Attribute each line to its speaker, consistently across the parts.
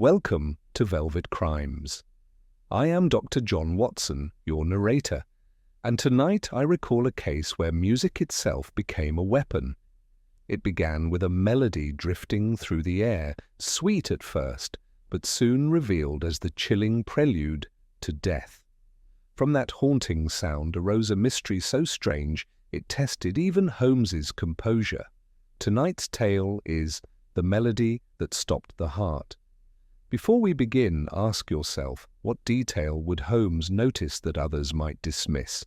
Speaker 1: Welcome to Velvet Crimes. I am Dr. John Watson, your narrator, and tonight I recall a case where music itself became a weapon. It began with a melody drifting through the air, sweet at first, but soon revealed as the chilling prelude to death. From that haunting sound arose a mystery so strange it tested even Holmes's composure. Tonight's tale is The Melody That Stopped the Heart. Before we begin, ask yourself, what detail would Holmes notice that others might dismiss?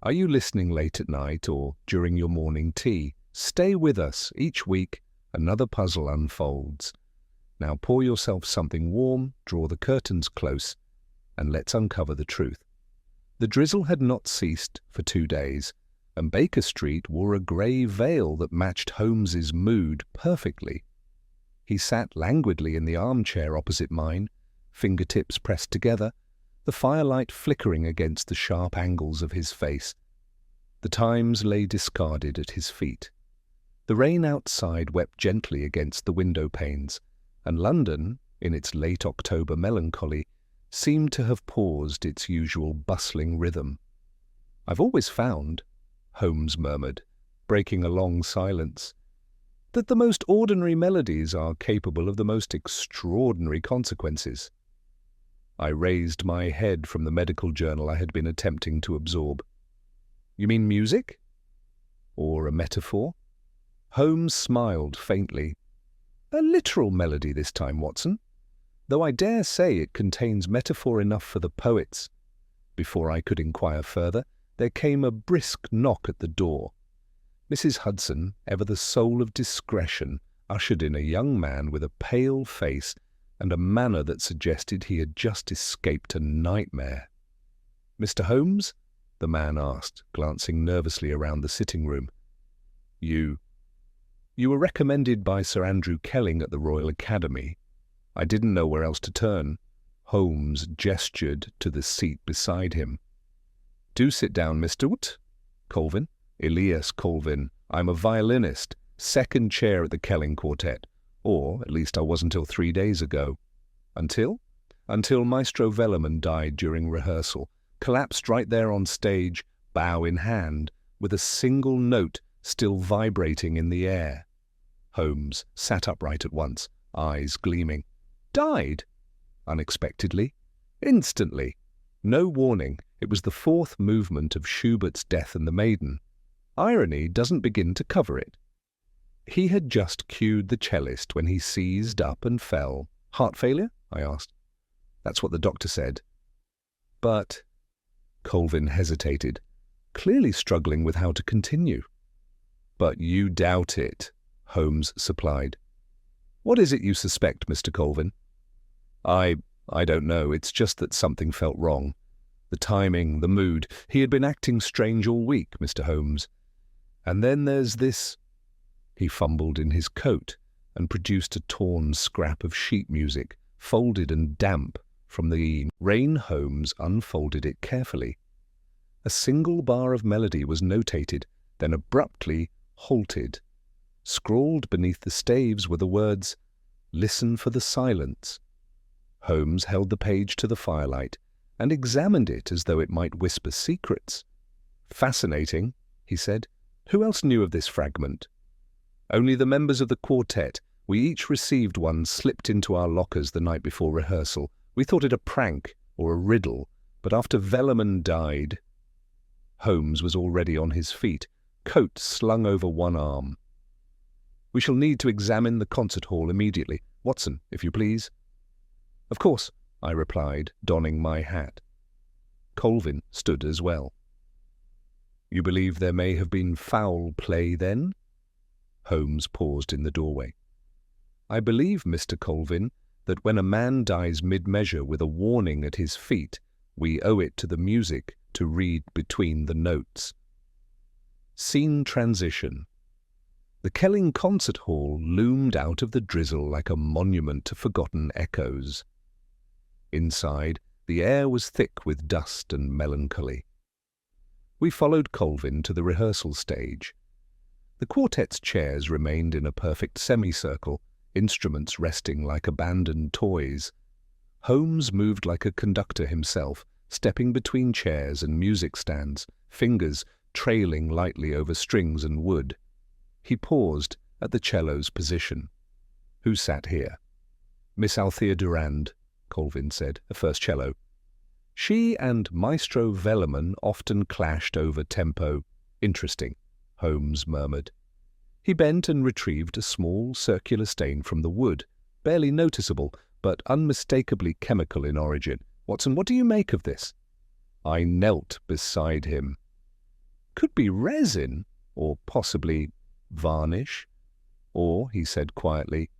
Speaker 1: Are you listening late at night or during your morning tea? Stay with us. Each week, another puzzle unfolds. Now pour yourself something warm, draw the curtains close, and let's uncover the truth. The drizzle had not ceased for 2 days, and Baker Street wore a grey veil that matched Holmes's mood perfectly. He sat languidly in the armchair opposite mine, fingertips pressed together, the firelight flickering against the sharp angles of his face. The Times lay discarded at his feet. The rain outside wept gently against the window panes, and London, in its late October melancholy, seemed to have paused its usual bustling rhythm. "I've always found," Holmes murmured, breaking a long silence, "that the most ordinary melodies are capable of the most extraordinary consequences." I raised my head from the medical journal I had been attempting to absorb. "You mean music? Or a metaphor?" Holmes smiled faintly. "A literal melody this time, Watson, though I dare say it contains metaphor enough for the poets." Before I could inquire further, there came a brisk knock at the door. Mrs. Hudson, ever the soul of discretion, ushered in a young man with a pale face and a manner that suggested he had just escaped a nightmare. "Mr. Holmes?" the man asked, glancing nervously around the sitting room. You were recommended by Sir Andrew Kelling at the Royal Academy. I didn't know where else to turn." Holmes gestured to the seat beside him. "Do sit down, Mr. Colvin. Elias Colvin. I'm a violinist, second chair at the Kelling Quartet, or at least I was until 3 days ago. Until Maestro Velleman died during rehearsal, collapsed right there on stage, bow in hand, with a single note still vibrating in the air." Holmes sat upright at once, eyes gleaming. "Died? Unexpectedly? Instantly? No warning. It was the 4th movement of Schubert's Death and the Maiden. Irony doesn't begin to cover it. He had just cued the cellist when he seized up and fell." "Heart failure?" I asked. "That's what the doctor said." "But—" Colvin hesitated, clearly struggling with how to continue. "But you doubt it," Holmes supplied. "What is it you suspect, Mr. Colvin?" I don't know. It's just that something felt wrong. The timing, the mood. He had been acting strange all week, Mr. Holmes. And then there's this—" He fumbled in his coat and produced a torn scrap of sheet music, folded and damp from the rain. Holmes unfolded it carefully. A single bar of melody was notated, then abruptly halted. Scrawled beneath the staves were the words, "Listen for the silence." Holmes held the page to the firelight and examined it as though it might whisper secrets. "Fascinating," he said. "Who else knew of this fragment?" "Only the members of the quartet. We each received one slipped into our lockers the night before rehearsal. We thought it a prank or a riddle, but after Velleman died—" Holmes was already on his feet, coat slung over one arm. "We shall need to examine the concert hall immediately. Watson, if you please." "Of course," I replied, donning my hat. Colvin stood as well. "You believe there may have been foul play then?" Holmes paused in the doorway. "I believe, Mr. Colvin, that when a man dies mid-measure with a warning at his feet, we owe it to the music to read between the notes." Scene transition. The Kelling Concert Hall loomed out of the drizzle like a monument to forgotten echoes. Inside, the air was thick with dust and melancholy. We followed Colvin to the rehearsal stage. The quartet's chairs remained in a perfect semicircle, instruments resting like abandoned toys. Holmes moved like a conductor himself, stepping between chairs and music stands, fingers trailing lightly over strings and wood. He paused at the cello's position. "Who sat here?" "Miss Althea Durand," Colvin said, a first cello. "She and Maestro Velleman often clashed over tempo." "Interesting," Holmes murmured. He bent and retrieved a small circular stain from the wood, barely noticeable, but unmistakably chemical in origin. "Watson, what do you make of this?" I knelt beside him. "Could be resin, or possibly varnish, or," he said quietly,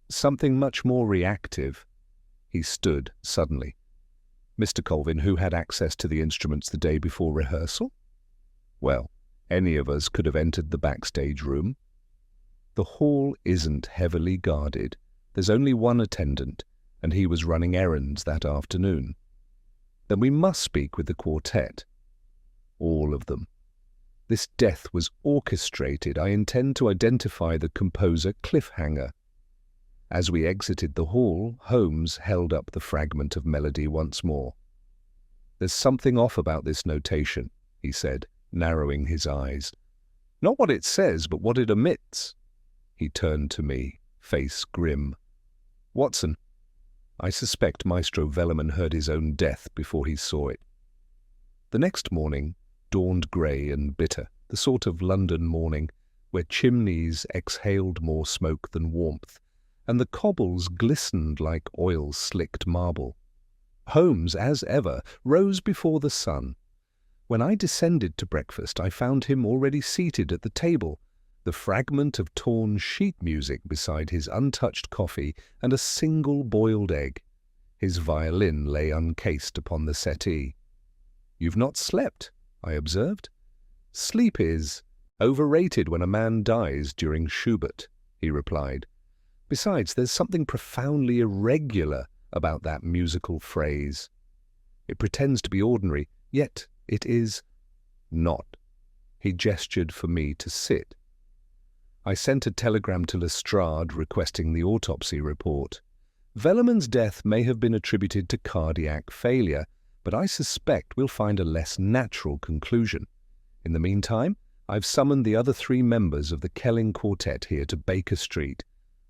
Speaker 1: "something much more reactive." He stood suddenly. "Mr. Colvin, who had access to the instruments the day before rehearsal?" "Well, any of us could have entered the backstage room." "The hall isn't heavily guarded. There's only one attendant, and he was running errands that afternoon." "Then we must speak with the quartet." "All of them. This death was orchestrated. I intend to identify the composer Cliffhanger." As we exited the hall, Holmes held up the fragment of melody once more. "There's something off about this notation," he said, narrowing his eyes. "Not what it says, but what it omits." He turned to me, face grim. "Watson, I suspect Maestro Velleman heard his own death before he saw it." The next morning dawned grey and bitter, the sort of London morning where chimneys exhaled more smoke than warmth, and the cobbles glistened like oil-slicked marble. Holmes, as ever, rose before the sun. When I descended to breakfast, I found him already seated at the table, the fragment of torn sheet music beside his untouched coffee and a single boiled egg. His violin lay uncased upon the settee. "You've not slept," I observed. "Sleep is overrated when a man dies during Schubert," he replied. "Besides, there's something profoundly irregular about that musical phrase. It pretends to be ordinary, yet it is not." He gestured for me to sit. I sent a telegram to Lestrade requesting the autopsy report. Velleman's death may have been attributed to cardiac failure, but I suspect we'll find a less natural conclusion. In the meantime, I've summoned the other 3 members of the Kelling Quartet here to Baker Street.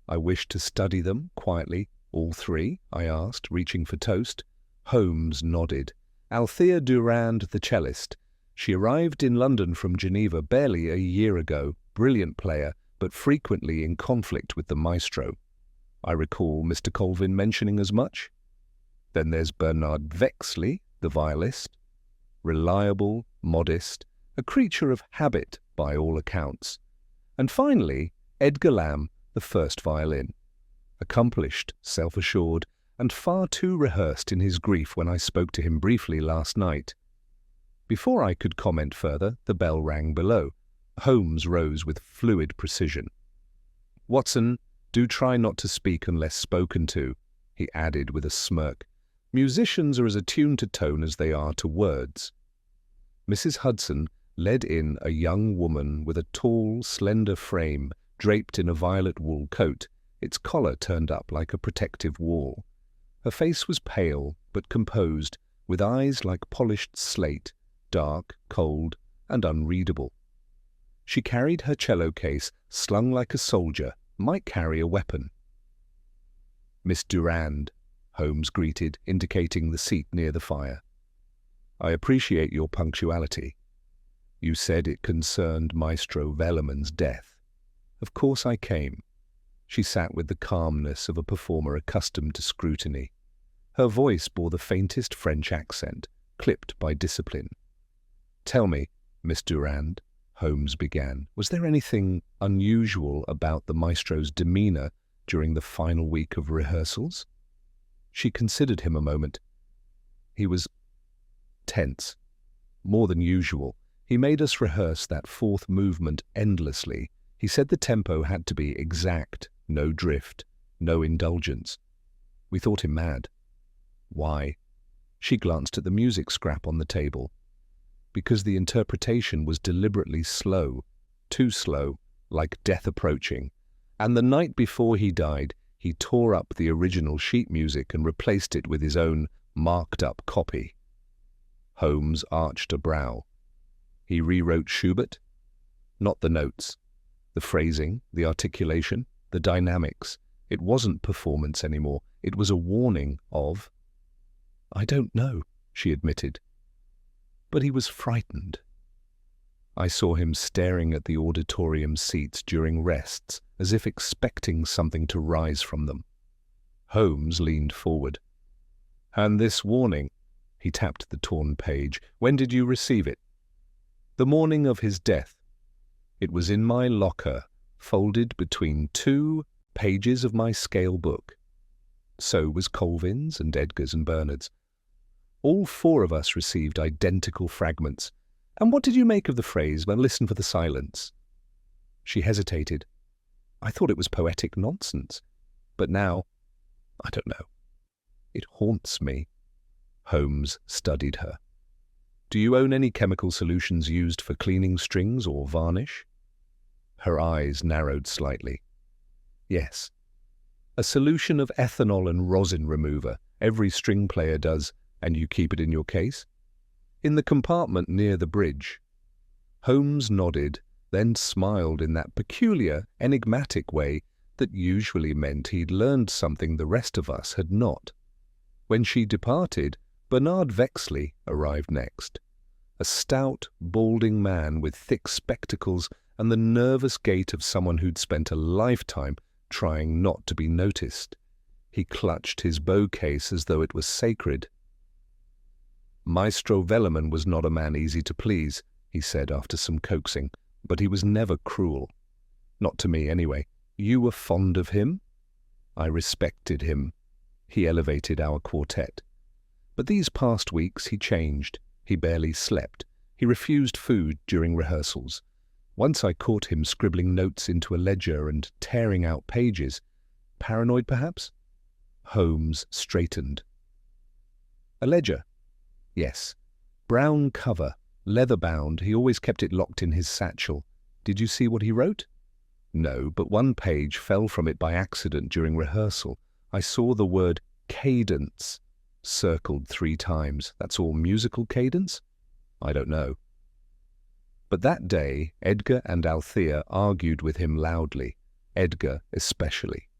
Speaker 1: I wish to study them quietly. "All 3?" I asked, reaching for toast. Holmes nodded. "Althea Durand, the cellist. She arrived in London from Geneva barely a year ago. Brilliant player, but frequently in conflict with the maestro. I recall Mr. Colvin mentioning as much. Then there's Bernard Vexley, the violist. Reliable, modest, a creature of habit by all accounts. And finally, Edgar Lamb, the first violin. Accomplished, self-assured, and far too rehearsed in his grief when I spoke to him briefly last night." Before I could comment further, the bell rang below. Holmes rose with fluid precision. "Watson, do try not to speak unless spoken to," he added with a smirk. "Musicians are as attuned to tone as they are to words." Mrs. Hudson led in a young woman with a tall, slender frame draped in a violet wool coat, its collar turned up like a protective wall. Her face was pale but composed, with eyes like polished slate, dark, cold, and unreadable. She carried her cello case slung like a soldier might carry a weapon. "Miss Durand," Holmes greeted, indicating the seat near the fire. "I appreciate your punctuality. You said it concerned Maestro Velleman's death. Of course I came." She sat with the calmness of a performer accustomed to scrutiny. Her voice bore the faintest French accent, clipped by discipline. "Tell me, Miss Durand," Holmes began, "was there anything unusual about the maestro's demeanor during the final week of rehearsals?" She considered him a moment. "He was tense. More than usual. He made us rehearse that 4th movement endlessly. He said the tempo had to be exact, no drift, no indulgence. We thought him mad." "Why?" She glanced at the music scrap on the table. "Because the interpretation was deliberately slow, too slow, like death approaching. And the night before he died, he tore up the original sheet music and replaced it with his own marked-up copy. Holmes arched a brow. He rewrote Schubert? Not the notes. The phrasing, the articulation, the dynamics. It wasn't performance anymore. It was a warning of... "I don't know," she admitted. But he was frightened. I saw him staring at the auditorium seats during rests, as if expecting something to rise from them. Holmes leaned forward. "And this warning," he tapped the torn page, "when did you receive it?" "The morning of his death. It was in my locker, folded between 2 pages of my scale book. So was Colvin's and Edgar's and Bernard's. All 4 of us received identical fragments. And what did you make of the phrase, 'Well, listen for the silence'?" She hesitated. "I thought it was poetic nonsense. But now, I don't know. It haunts me." Holmes studied her. "Do you own any chemical solutions used for cleaning strings or varnish?" Her eyes narrowed slightly. "Yes. A solution of ethanol and rosin remover. Every string player does, and you keep it in your case?" "In the compartment near the bridge." Holmes nodded, then smiled in that peculiar, enigmatic way that usually meant he'd learned something the rest of us had not. When she departed, Bernard Vexley arrived next. A stout, balding man with thick spectacles and the nervous gait of someone who'd spent a lifetime trying not to be noticed. He clutched his bow case as though it was sacred. "Maestro Velleman was not a man easy to please," he said after some coaxing, "but he was never cruel. Not to me, anyway. You were fond of him?" "I respected him. He elevated our quartet. But these past weeks he changed. He barely slept. He refused food during rehearsals. Once I caught him scribbling notes into a ledger and tearing out pages. Paranoid, perhaps?" Holmes straightened. "A ledger?" "Yes. Brown cover, leather-bound. He always kept it locked in his satchel. Did you see what he wrote?" "No, but one page fell from it by accident during rehearsal. I saw the word cadence circled 3 times. That's all. Musical cadence?" "I don't know." But that day, Edgar and Althea argued with him loudly, Edgar especially.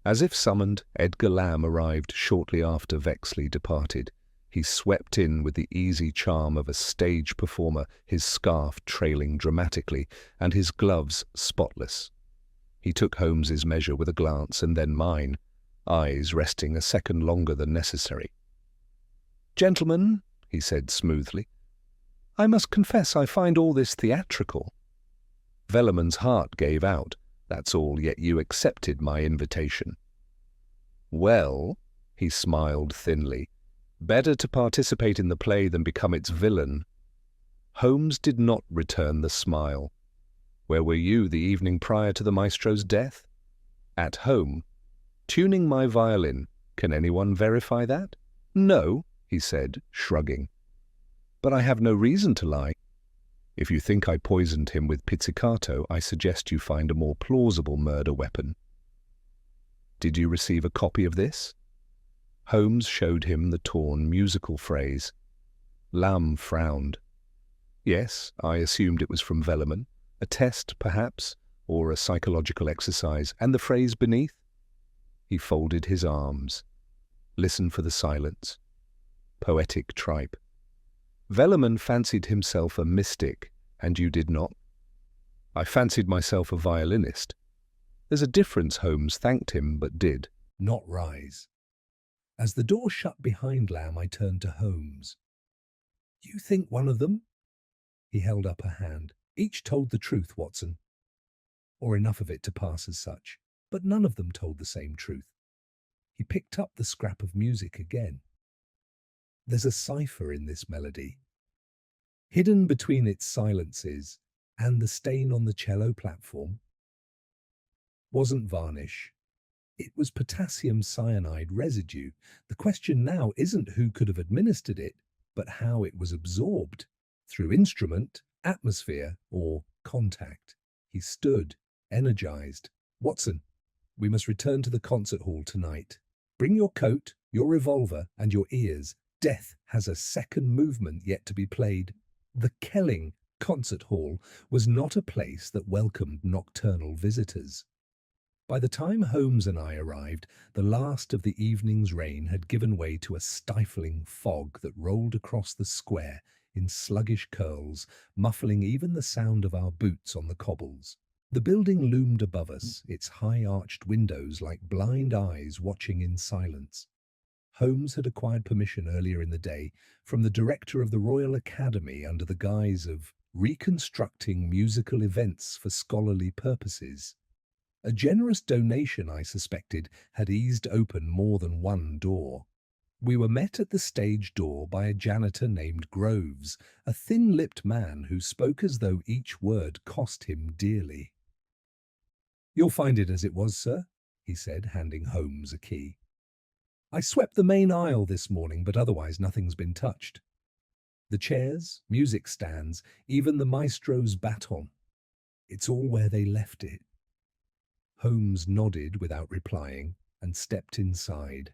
Speaker 1: As if summoned, Edgar Lamb arrived shortly after Vexley departed. He swept in with the easy charm of a stage performer, his scarf trailing dramatically, and his gloves spotless. He took Holmes's measure with a glance and then mine, eyes resting a second longer than necessary. "Gentlemen," he said smoothly, "I must confess I find all this theatrical." Velleman's heart gave out. "That's all, yet you accepted my invitation." "Well," he smiled thinly, "better to participate in the play than become its villain." Holmes did not return the smile. "Where were you the evening prior to the maestro's death?" "At home. Tuning my violin. Can anyone verify that?" "No," he said, shrugging. "But I have no reason to lie. If you think I poisoned him with pizzicato, I suggest you find a more plausible murder weapon." "Did you receive a copy of this?" Holmes showed him the torn musical phrase. Lamb frowned. "Yes, I assumed it was from Velleman. A test, perhaps, or a psychological exercise. And the phrase beneath?" He folded his arms. "Listen for the silence." Poetic tripe. "Velleman fancied himself a mystic, and you did not?" "I fancied myself a violinist." "There's a difference." Holmes thanked him, but did not rise. As the door shut behind Lamb, I turned to Holmes. "You think one of them?" He held up a hand. "Each told the truth, Watson. Or enough of it to pass as such. But none of them told the same truth." He picked up the scrap of music again. "There's a cipher in this melody. Hidden between its silences and the stain on the cello platform wasn't varnish. It was potassium cyanide residue. The question now isn't who could have administered it, but how it was absorbed, through instrument, atmosphere, or contact." He stood, energized. "Watson, we must return to the concert hall tonight. Bring your coat, your revolver, and your ears. Death has a second movement yet to be played." The Kelling concert hall was not a place that welcomed nocturnal visitors. By the time Holmes and I arrived, the last of the evening's rain had given way to a stifling fog that rolled across the square in sluggish curls, muffling even the sound of our boots on the cobbles. The building loomed above us, its high-arched windows like blind eyes watching in silence. Holmes had acquired permission earlier in the day from the director of the Royal Academy under the guise of reconstructing musical events for scholarly purposes. A generous donation, I suspected, had eased open more than one door. We were met at the stage door by a janitor named Groves, a thin-lipped man who spoke as though each word cost him dearly. "You'll find it as it was, sir," he said, handing Holmes a key. "I swept the main aisle this morning, but otherwise nothing's been touched. The chairs, music stands, even the maestro's baton. It's all where they left it." Holmes nodded without replying and stepped inside.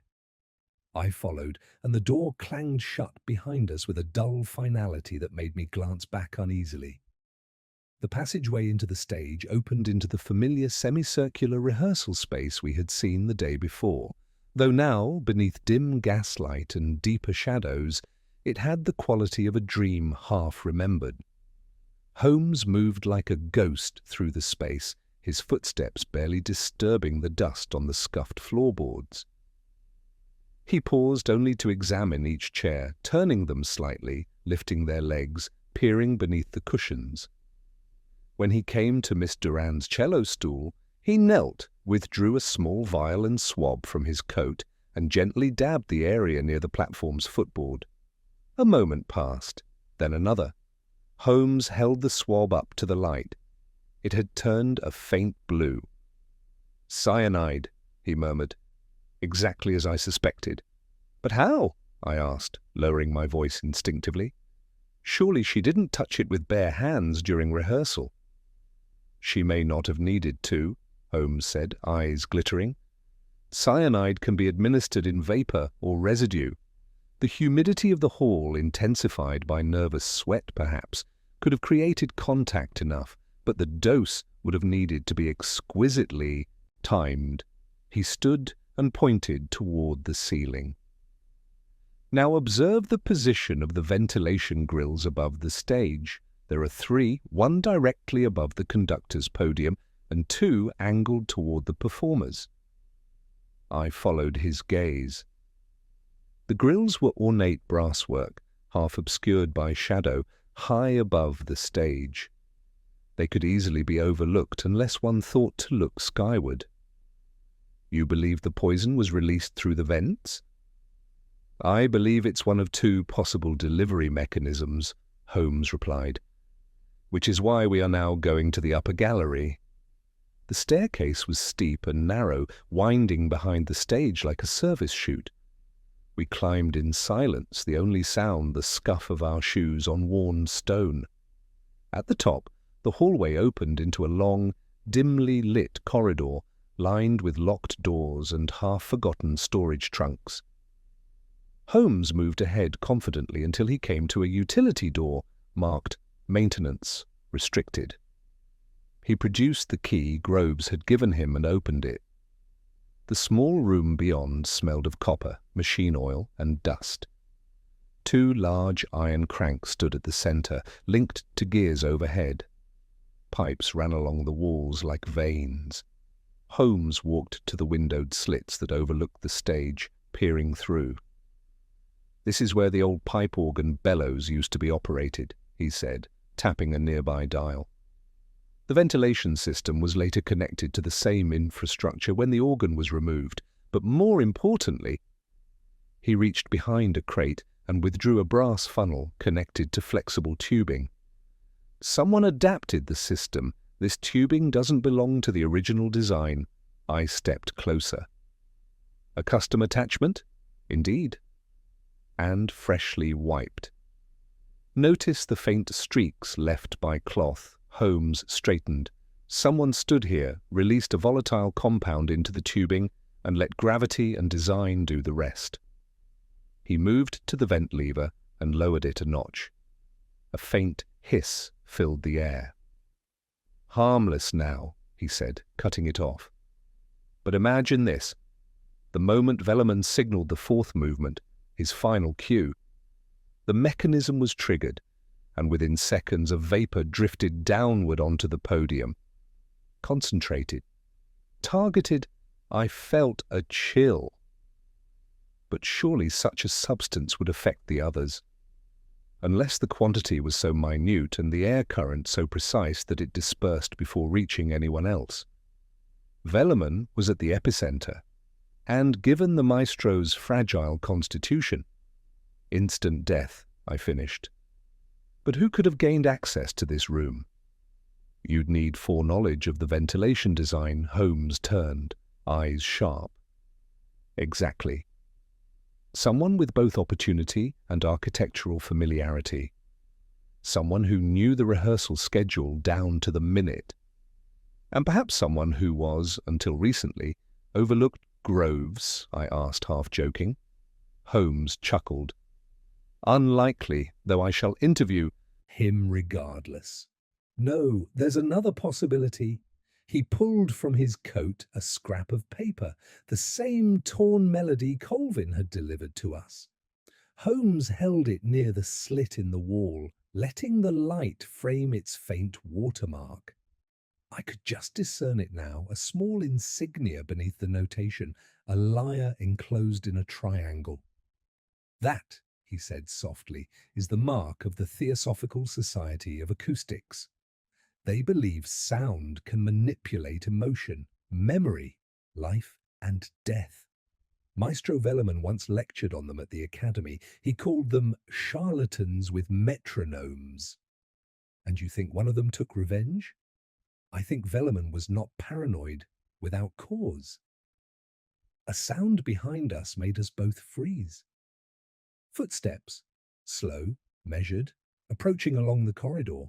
Speaker 1: I followed, and the door clanged shut behind us with a dull finality that made me glance back uneasily. The passageway into the stage opened into the familiar semicircular rehearsal space we had seen the day before, though now, beneath dim gaslight and deeper shadows, it had the quality of a dream half remembered. Holmes moved like a ghost through the space, his footsteps barely disturbing the dust on the scuffed floorboards. He paused only to examine each chair, turning them slightly, lifting their legs, peering beneath the cushions. When he came to Miss Durand's cello stool, he knelt, withdrew a small vial and swab from his coat, and gently dabbed the area near the platform's footboard. A moment passed, then another. Holmes held the swab up to the light. It had turned a faint blue. "Cyanide," he murmured. "Exactly as I suspected." "But how?" I asked, lowering my voice instinctively. "Surely she didn't touch it with bare hands during rehearsal." "She may not have needed to," Holmes said, eyes glittering. "Cyanide can be administered in vapor or residue. The humidity of the hall, intensified by nervous sweat perhaps, could have created contact enough, but the dose would have needed to be exquisitely timed." He stood and pointed toward the ceiling. "Now observe the position of the ventilation grills above the stage. There are 3, one directly above the conductor's podium and 2 angled toward the performers." I followed his gaze. The grills were ornate brasswork, half obscured by shadow, high above the stage. They could easily be overlooked unless one thought to look skyward. "You believe the poison was released through the vents?" "I believe it's one of 2 possible delivery mechanisms," Holmes replied, "which is why we are now going to the upper gallery." The staircase was steep and narrow, winding behind the stage like a service chute. We climbed in silence, the only sound the scuff of our shoes on worn stone. At the top, the hallway opened into a long, dimly lit corridor, lined with locked doors and half-forgotten storage trunks. Holmes moved ahead confidently until he came to a utility door marked "Maintenance Restricted." He produced the key Groves had given him and opened it. The small room beyond smelled of copper, machine oil, and dust. 2 large iron cranks stood at the center, linked to gears overhead. Pipes ran along the walls like veins. Holmes walked to the windowed slits that overlooked the stage, peering through. "This is where the old pipe organ bellows used to be operated," he said, tapping a nearby dial. The ventilation system was later connected to the same infrastructure when the organ was removed, but more importantly, he reached behind a crate and withdrew a brass funnel connected to flexible tubing. "Someone adapted the system. This tubing doesn't belong to the original design." I stepped closer. "A custom attachment?" "Indeed." "And freshly wiped." "Notice the faint streaks left by cloth." Holmes straightened. Someone stood here, released a volatile compound into the tubing, and let gravity and design do the rest. He moved to the vent lever and lowered it a notch. A faint hiss filled the air. "Harmless now," he said, cutting it off. "But imagine this. The moment Velleman signaled the fourth movement, his final cue, the mechanism was triggered, and within seconds a vapor drifted downward onto the podium. Concentrated. Targeted. I felt a chill. But surely such a substance would affect the others, unless the quantity was so minute and the air current so precise that it dispersed before reaching anyone else. Velleman was at the epicenter, and given the maestro's fragile constitution, instant death, I finished. But who could have gained access to this room? You'd need foreknowledge of the ventilation design. Holmes turned, eyes sharp. Exactly. Someone with both opportunity and architectural familiarity. Someone who knew the rehearsal schedule down to the minute. And perhaps someone who was, until recently, overlooked groves, I asked, half joking. Holmes chuckled. Unlikely, though I shall interview him regardless. No, there's another possibility. He pulled from his coat a scrap of paper, the same torn melody Colvin had delivered to us. Holmes held it near the slit in the wall, letting the light frame its faint watermark. I could just discern it now, a small insignia beneath the notation, a lyre enclosed in a triangle. That, he said softly, is the mark of the Theosophical Society of Acoustics. They believe sound can manipulate emotion, memory, life, and death. Maestro Velleman once lectured on them at the Academy. He called them charlatans with metronomes. And you think one of them took revenge? I think Velleman was not paranoid without cause. A sound behind us made us both freeze. Footsteps, slow, measured, approaching along the corridor.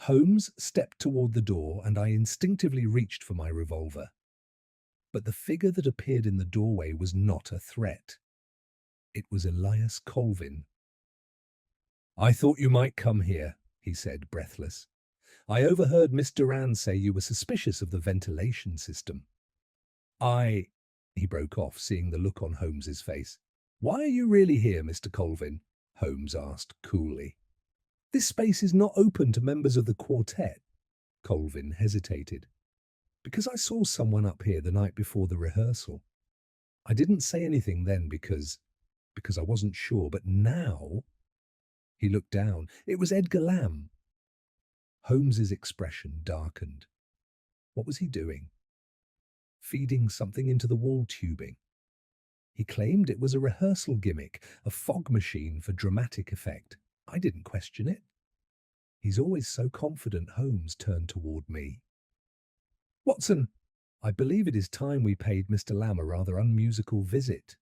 Speaker 1: Holmes stepped toward the door, and I instinctively reached for my revolver. But the figure that appeared in the doorway was not a threat. It was Elias Colvin. "I thought you might come here," he said, breathless. "I overheard Miss Durand say you were suspicious of the ventilation system." He broke off, seeing the look on Holmes's face. "Why are you really here, Mr. Colvin?" Holmes asked coolly. "This space is not open to members of the quartet." Colvin hesitated. "Because I saw someone up here the night before the rehearsal. I didn't say anything then because I wasn't sure, but now—" He looked down. It was Edgar Lamb. Holmes's expression darkened. What was he doing? Feeding something into the wall tubing. He claimed it was a rehearsal gimmick, a fog machine for dramatic effect. I didn't question it. He's always so confident. Holmes turned toward me. "Watson, I believe it is time we paid Mr. Lamb a rather unmusical visit."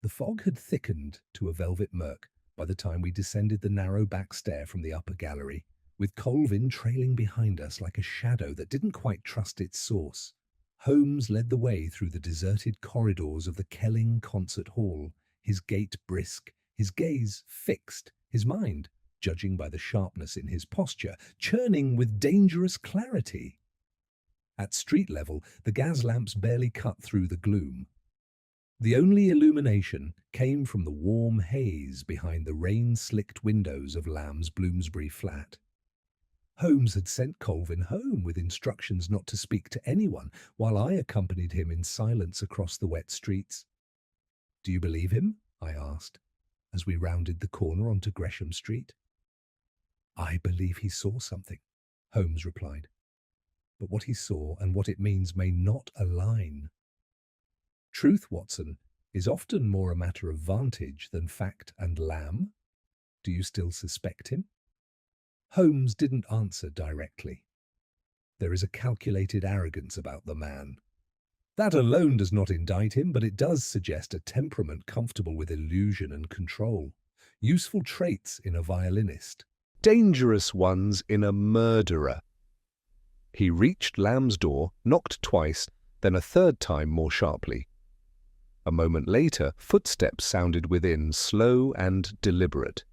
Speaker 1: The fog had thickened to a velvet murk by the time we descended the narrow back stair from the upper gallery, with Colvin trailing behind us like a shadow that didn't quite trust its source. Holmes led the way through the deserted corridors of the Kelling Concert Hall, his gait brisk, his gaze fixed, his mind, judging by the sharpness in his posture, churning with dangerous clarity. At street level, the gas lamps barely cut through the gloom. The only illumination came from the warm haze behind the rain-slicked windows of Lamb's Bloomsbury flat. Holmes had sent Colvin home with instructions not to speak to anyone, while I accompanied him in silence across the wet streets. "Do you believe him?" I asked, as we rounded the corner onto Gresham Street. "I believe he saw something," Holmes replied. "But what he saw and what it means may not align. Truth, Watson, is often more a matter of vantage than fact and Lamb. Do you still suspect him?" Holmes didn't answer directly. There is a calculated arrogance about the man. That alone does not indict him, but it does suggest a temperament comfortable with illusion and control. Useful traits in a violinist. Dangerous ones in a murderer. He reached Lamb's door, knocked twice, then a third time more sharply. A moment later, footsteps sounded within, slow and deliberate.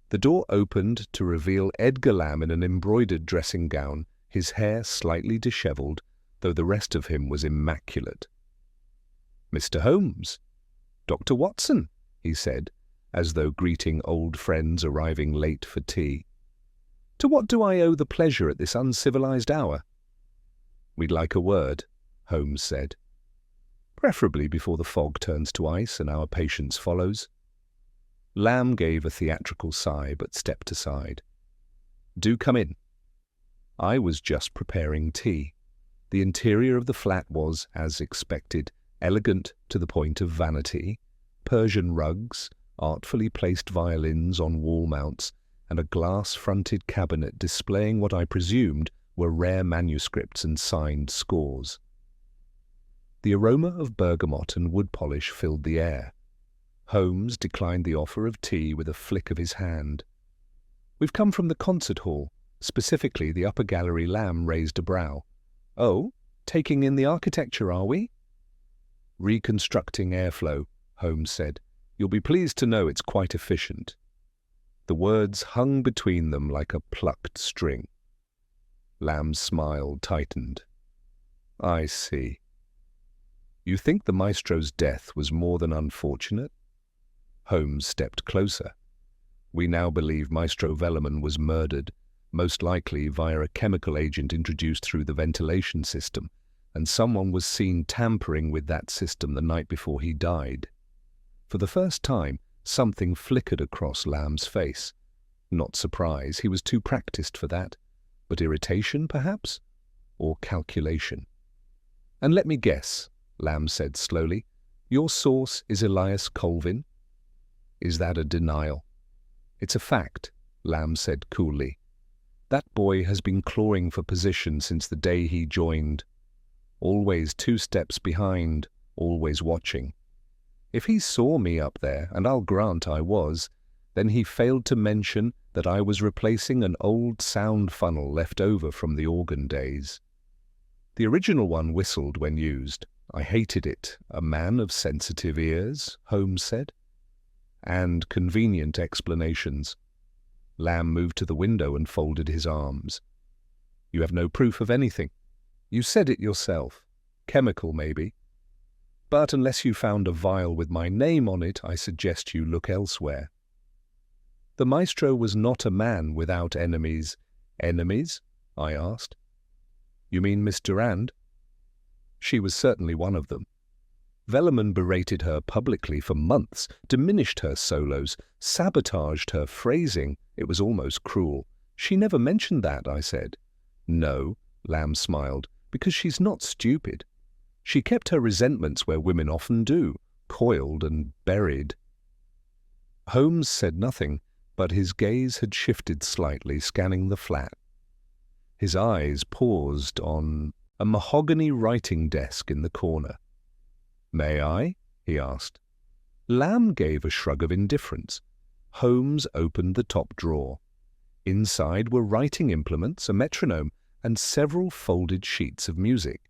Speaker 1: The door opened to reveal Edgar Lamb in an embroidered dressing gown, his hair slightly dishevelled, though the rest of him was immaculate. "Mr. Holmes, Dr. Watson," he said, as though greeting old friends arriving late for tea. "To what do I owe the pleasure at this uncivilized hour?" "We'd like a word," Holmes said. "Preferably before the fog turns to ice and our patience follows." Lamb gave a theatrical sigh, but stepped aside. "Do come in." I was just preparing tea. The interior of the flat was, as expected, elegant to the point of vanity. Persian rugs, artfully placed violins on wall mounts, and a glass-fronted cabinet displaying what I presumed were rare manuscripts and signed scores. The aroma of bergamot and wood polish filled the air. Holmes declined the offer of tea with a flick of his hand. "We've come from the concert hall, specifically the upper gallery." Lamb raised a brow. "Oh, taking in the architecture, are we?" "Reconstructing airflow," Holmes said. "You'll be pleased to know it's quite efficient." The words hung between them like a plucked string. Lamb's smile tightened. "I see. You think the maestro's death was more than unfortunate?" Holmes stepped closer. "We now believe Maestro Velleman was murdered, most likely via a chemical agent introduced through the ventilation system, and someone was seen tampering with that system the night before he died." For the first time, something flickered across Lamb's face. Not surprise, he was too practiced for that. But irritation, perhaps? Or calculation? "And let me guess," Lamb said slowly, "your source is Elias Colvin?" "Is that a denial?" "It's a fact," Lamb said coolly. "That boy has been clawing for position since the day he joined. Always 2 steps behind, always watching. If he saw me up there, and I'll grant I was, then he failed to mention that I was replacing an old sound funnel left over from the organ days. The original one whistled when used. I hated it. A man of sensitive ears," Holmes said. "And convenient explanations." Lamb moved to the window and folded his arms. "You have no proof of anything. You said it yourself. Chemical, maybe. But unless you found a vial with my name on it, I suggest you look elsewhere." "The maestro was not a man without enemies." "Enemies?" I asked. "You mean Miss Durand?" "She was certainly one of them. Velleman berated her publicly for months, diminished her solos, sabotaged her phrasing. It was almost cruel. She never mentioned that," I said. "No," Lamb smiled, "because she's not stupid. She kept her resentments where women often do, coiled and buried." Holmes said nothing, but his gaze had shifted slightly, scanning the flat. His eyes paused on a mahogany writing desk in the corner. "May I?" he asked. Lamb gave a shrug of indifference. Holmes opened the top drawer. Inside were writing implements, a metronome, and several folded sheets of music.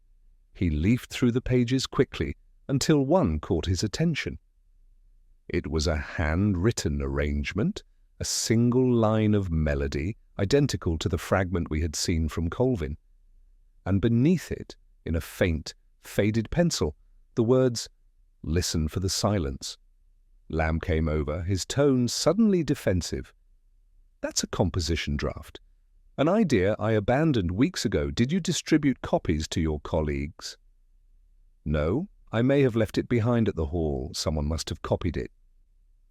Speaker 1: He leafed through the pages quickly until one caught his attention. It was a hand-written arrangement, a single line of melody, identical to the fragment we had seen from Colvin. And beneath it, in a faint, faded pencil, the words, "Listen for the silence." Lamb came over, his tone suddenly defensive. "That's a composition draft. An idea I abandoned weeks ago. Did you distribute copies to your colleagues?" "No, I may have left it behind at the hall. Someone must have copied it."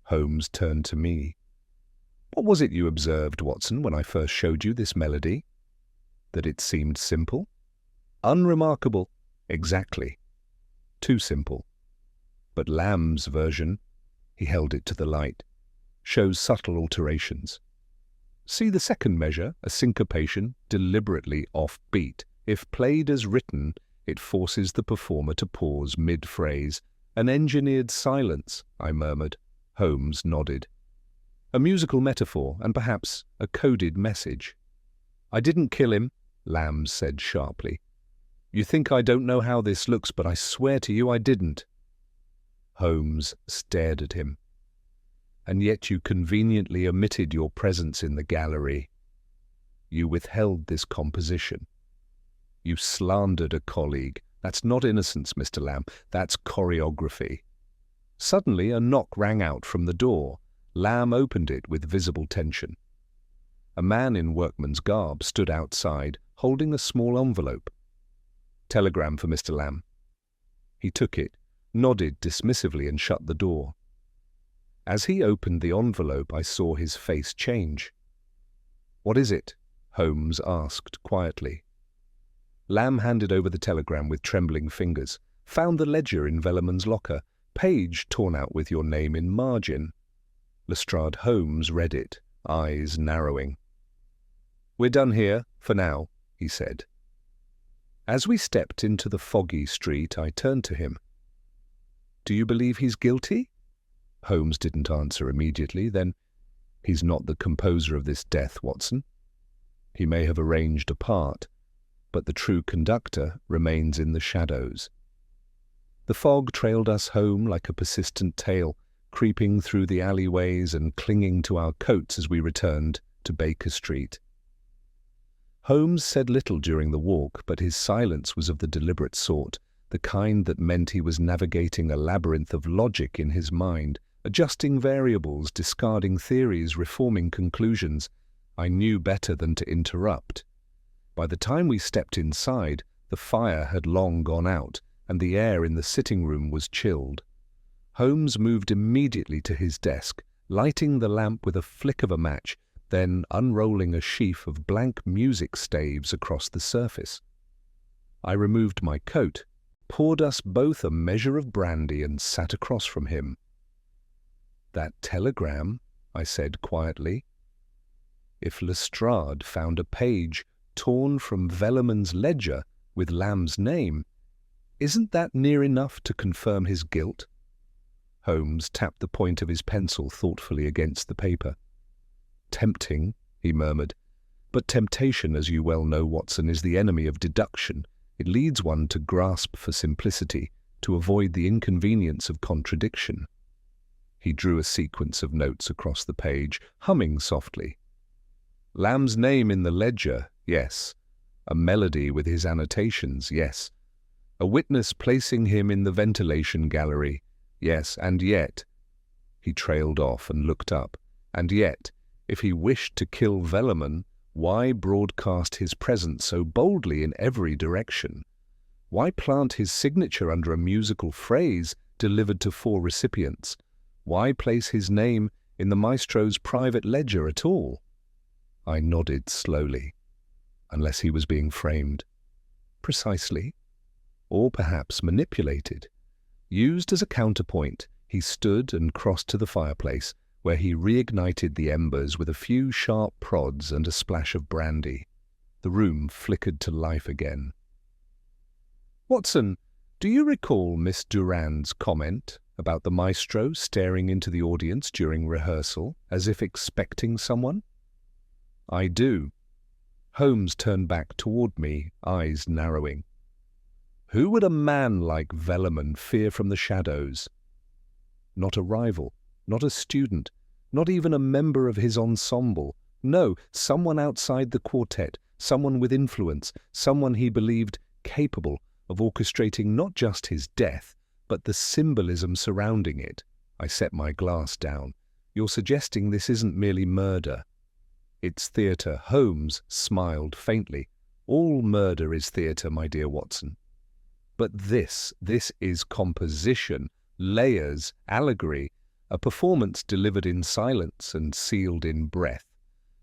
Speaker 1: Holmes turned to me. "What was it you observed, Watson, when I first showed you this melody?" "That it seemed simple." "Unremarkable." "Exactly. Too simple. But Lamb's version," he held it to the light, "shows subtle alterations. See the second measure, a syncopation, deliberately off-beat. If played as written, it forces the performer to pause mid-phrase. An engineered silence," I murmured. Holmes nodded. "A musical metaphor, and perhaps a coded message." "I didn't kill him," Lamb said sharply. "You think I don't know how this looks, but I swear to you I didn't." Holmes stared at him. "And yet you conveniently omitted your presence in the gallery. You withheld this composition. You slandered a colleague. That's not innocence, Mr. Lamb. That's choreography." Suddenly a knock rang out from the door. Lamb opened it with visible tension. A man in workman's garb stood outside, holding a small envelope. "Telegram for Mr. Lamb." He took it, nodded dismissively, and shut the door. As he opened the envelope, I saw his face change. "What is it?" Holmes asked quietly. Lamb handed over the telegram with trembling fingers. "Found the ledger in Velleman's locker. Page torn out with your name in margin." Lestrade Holmes read it, eyes narrowing. "We're done here, for now," he said. As we stepped into the foggy street, I turned to him. "Do you believe he's guilty?" Holmes didn't answer immediately. Then, "He's not the composer of this death, Watson. He may have arranged a part, but the true conductor remains in the shadows." The fog trailed us home like a persistent tail, creeping through the alleyways and clinging to our coats as we returned to Baker Street. Holmes said little during the walk, but his silence was of the deliberate sort, the kind that meant he was navigating a labyrinth of logic in his mind, adjusting variables, discarding theories, reforming conclusions. I knew better than to interrupt. By the time we stepped inside, the fire had long gone out, and the air in the sitting room was chilled. Holmes moved immediately to his desk, lighting the lamp with a flick of a match, then unrolling a sheaf of blank music staves across the surface. I removed my coat, poured us both a measure of brandy, and sat across from him. "That telegram," I said quietly. "If Lestrade found a page torn from Velleman's ledger with Lamb's name, isn't that near enough to confirm his guilt?" Holmes tapped the point of his pencil thoughtfully against the paper. "Tempting," he murmured. "But temptation, as you well know, Watson, is the enemy of deduction. It leads one to grasp for simplicity, to avoid the inconvenience of contradiction." He drew a sequence of notes across the page, humming softly. "Lamb's name in the ledger, yes. A melody with his annotations, yes. A witness placing him in the ventilation gallery, yes. And yet—" He trailed off and looked up. "And yet, if he wished to kill Velleman, why broadcast his presence so boldly in every direction? Why plant his signature under a musical phrase delivered to 4 recipients? Why place his name in the maestro's private ledger at all?" I nodded slowly. "Unless he was being framed." "Precisely. Or perhaps manipulated. Used as a counterpoint, he stood and crossed to the fireplace, where he reignited the embers with a few sharp prods and a splash of brandy. The room flickered to life again. "Watson, do you recall Miss Durand's comment about the maestro staring into the audience during rehearsal as if expecting someone?" "I do." Holmes turned back toward me, eyes narrowing. "Who would a man like Velleman fear from the shadows? Not a rival, not a student, not even a member of his ensemble. No, someone outside the quartet, someone with influence, someone he believed capable of orchestrating not just his death, but the symbolism surrounding it." I set my glass down. "You're suggesting this isn't merely murder?" "It's theatre." Holmes smiled faintly. "All murder is theatre, my dear Watson. But this is composition, layers, allegory, a performance delivered in silence and sealed in breath."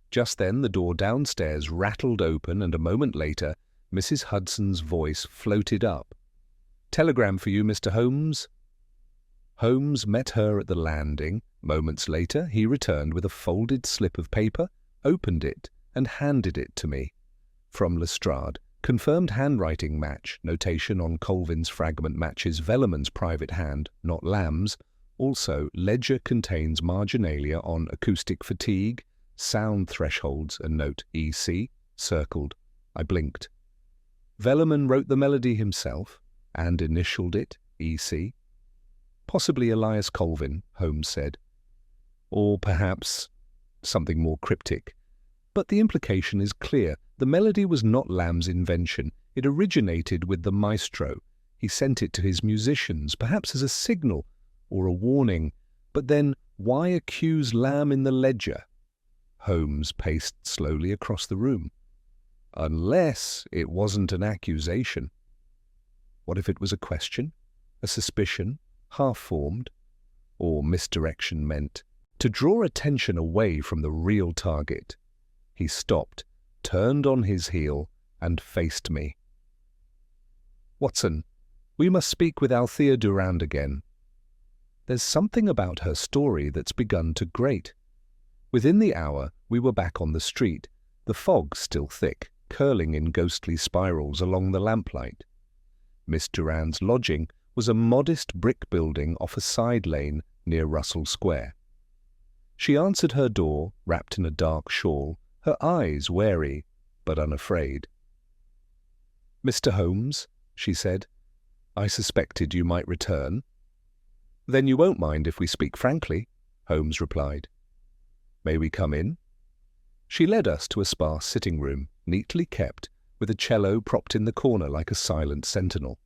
Speaker 1: Just then the door downstairs rattled open, and a moment later Mrs. Hudson's voice floated up. "Telegram for you, Mr. Holmes." Holmes met her at the landing. Moments later he returned with a folded slip of paper, opened it, and handed it to me. From Lestrade. Confirmed handwriting match. Notation on Colvin's fragment matches Velleman's private hand, not Lamb's. Also, ledger contains marginalia on acoustic fatigue, sound thresholds, and note EC, circled. I blinked. Velleman wrote the melody himself and initialed it EC. Possibly Elias Colvin, Holmes said. Or perhaps something more cryptic. But the implication is clear. The melody was not Lamb's invention. It originated with the maestro. He sent it to his musicians, perhaps as a signal or a warning. But then, why accuse Lamb in the ledger? Holmes paced slowly across the room. Unless it wasn't an accusation. What if it was a question, a suspicion, half-formed? Or misdirection meant to draw attention away from the real target. He stopped, turned on his heel, and faced me. Watson, we must speak with Althea Durand again. There's something about her story that's begun to grate. Within the hour, we were back on the street, the fog still thick, curling in ghostly spirals along the lamplight. Miss Durand's lodging was a modest brick building off a side lane near Russell Square. She answered her door, wrapped in a dark shawl, her eyes wary but unafraid. "Mr. Holmes," she said, "I suspected you might return." "Then you won't mind if we speak frankly," Holmes replied. "May we come in?" She led us to a sparse sitting room, neatly kept, with a cello propped in the corner like a silent sentinel.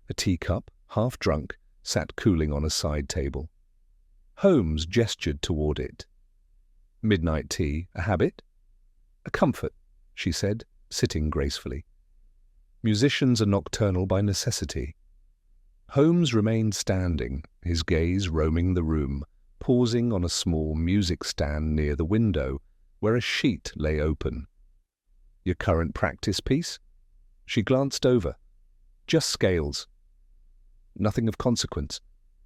Speaker 1: A teacup, half drunk, sat cooling on a side table. Holmes gestured toward it. "Midnight tea, a habit?" "A comfort," she said, sitting gracefully. "Musicians are nocturnal by necessity." Holmes remained standing, his gaze roaming the room, pausing on a small music stand near the window, where a sheet lay open. "Your current practice piece?" She glanced over. "Just scales." "Nothing of consequence."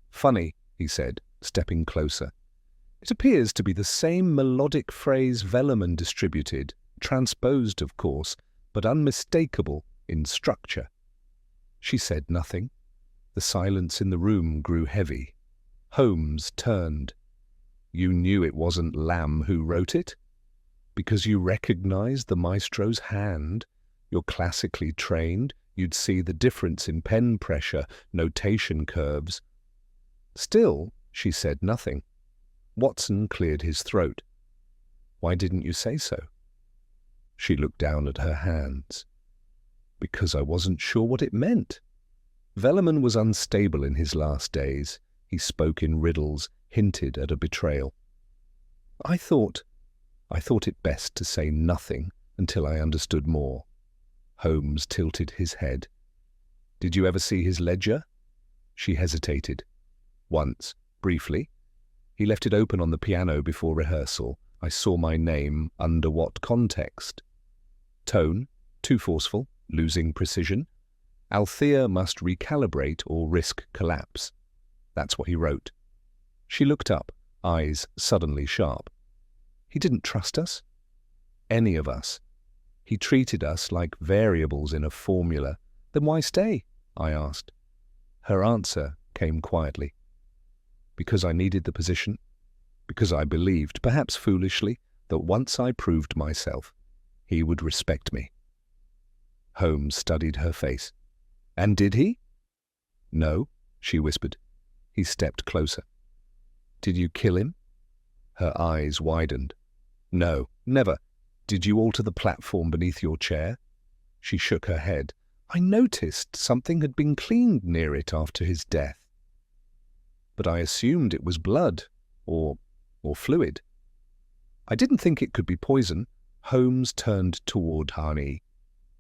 Speaker 1: "Funny," he said, stepping closer. "It appears to be the same melodic phrase Velleman distributed, transposed, of course, but unmistakable in structure." She said nothing. The silence in the room grew heavy. Holmes turned. "You knew it wasn't Lamb who wrote it? Because you recognized the maestro's hand? You're classically trained. You'd see the difference in pen pressure, notation curves." Still, she said nothing. Watson cleared his throat. "Why didn't you say so?" She looked down at her hands. "Because I wasn't sure what it meant." Velleman was unstable in his last days. He spoke in riddles, hinted at a betrayal. I thought it best to say nothing until I understood more." Holmes tilted his head. "Did you ever see his ledger?" She hesitated. "Once, briefly. He left it open on the piano before rehearsal. I saw my name. Under what context? Tone, too forceful, losing precision. Althea must recalibrate or risk collapse. That's what he wrote." She looked up, eyes suddenly sharp. "He didn't trust us?" "Any of us. He treated us like variables in a formula." "Then why stay?" I asked. Her answer came quietly. "Because I needed the position. Because I believed, perhaps foolishly, that once I proved myself, he would respect me." Holmes studied her face. "And did he?" "No," she whispered. He stepped closer. "Did you kill him?" Her eyes widened. "No, never." "Did you alter the platform beneath your chair?" She shook her head. "I noticed something had been cleaned near it after his death." "But I assumed it was blood, or fluid." "I didn't think it could be poison." Holmes turned toward Hani.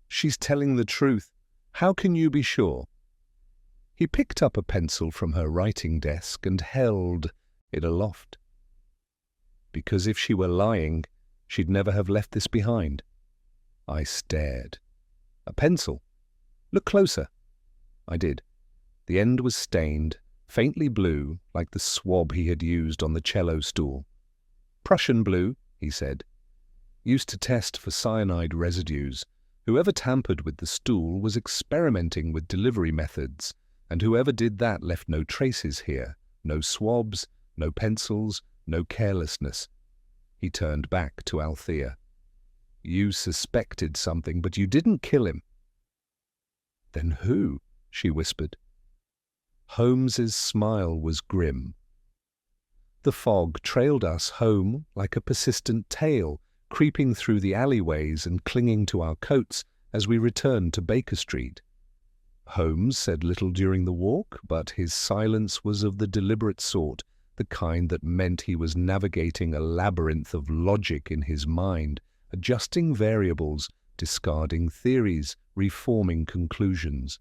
Speaker 1: "She's telling the truth. How can you be sure?" He picked up a pencil from her writing desk and held it aloft. "Because if she were lying, she'd never have left this behind." I stared. "A pencil? Look closer." I did. The end was stained, faintly blue, like the swab he had used on the cello stool. "Prussian blue," he said. "Used to test for cyanide residues. Whoever tampered with the stool was experimenting with delivery methods, and whoever did that left no traces here, no swabs, no pencils, no carelessness." He turned back to Althea. You suspected something, but you didn't kill him." "Then who?" she whispered. Holmes's smile was grim. The fog trailed us home like a persistent tail, creeping through the alleyways and clinging to our coats as we returned to Baker Street. Holmes said little during the walk, but his silence was of the deliberate sort, the kind that meant he was navigating a labyrinth of logic in his mind, adjusting variables, discarding theories, reforming conclusions.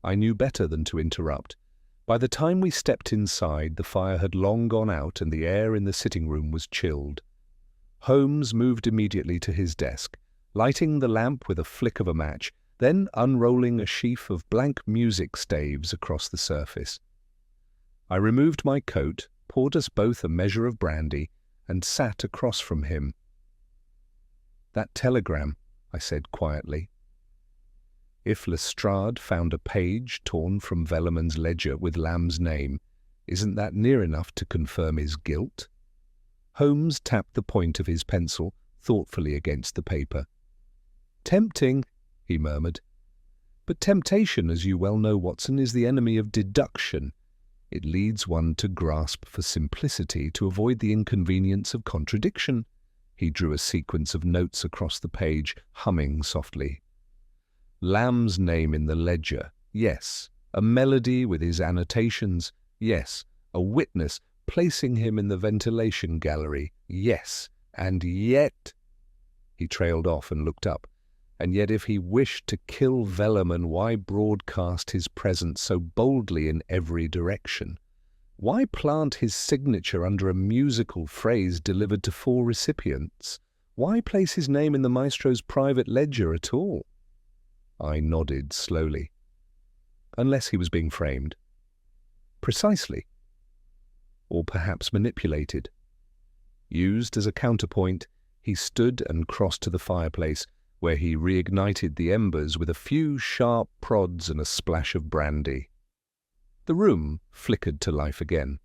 Speaker 1: I knew better than to interrupt. By the time we stepped inside, the fire had long gone out and the air in the sitting room was chilled. Holmes moved immediately to his desk, lighting the lamp with a flick of a match, then unrolling a sheaf of blank music staves across the surface. I removed my coat, poured us both a measure of brandy, and sat across from him. "That telegram," I said quietly. "If Lestrade found a page torn from Velleman's ledger with Lamb's name, isn't that near enough to confirm his guilt?" Holmes tapped the point of his pencil thoughtfully against the paper. "Tempting," he murmured. "But temptation, as you well know, Watson, is the enemy of deduction. It leads one to grasp for simplicity to avoid the inconvenience of contradiction." He drew a sequence of notes across the page, humming softly. "Lamb's name in the ledger, yes. A melody with his annotations, yes. A witness placing him in the ventilation gallery, yes. And yet—" He trailed off and looked up. "And yet if he wished to kill Velleman, why broadcast his presence so boldly in every direction? Why plant his signature under a musical phrase delivered to 4 recipients? Why place his name in the maestro's private ledger at all?" I nodded slowly. "Unless he was being framed." "Precisely." "Or perhaps manipulated." Used as a counterpoint, he stood and crossed to the fireplace, where he reignited the embers with a few sharp prods and a splash of brandy. The room flickered to life again.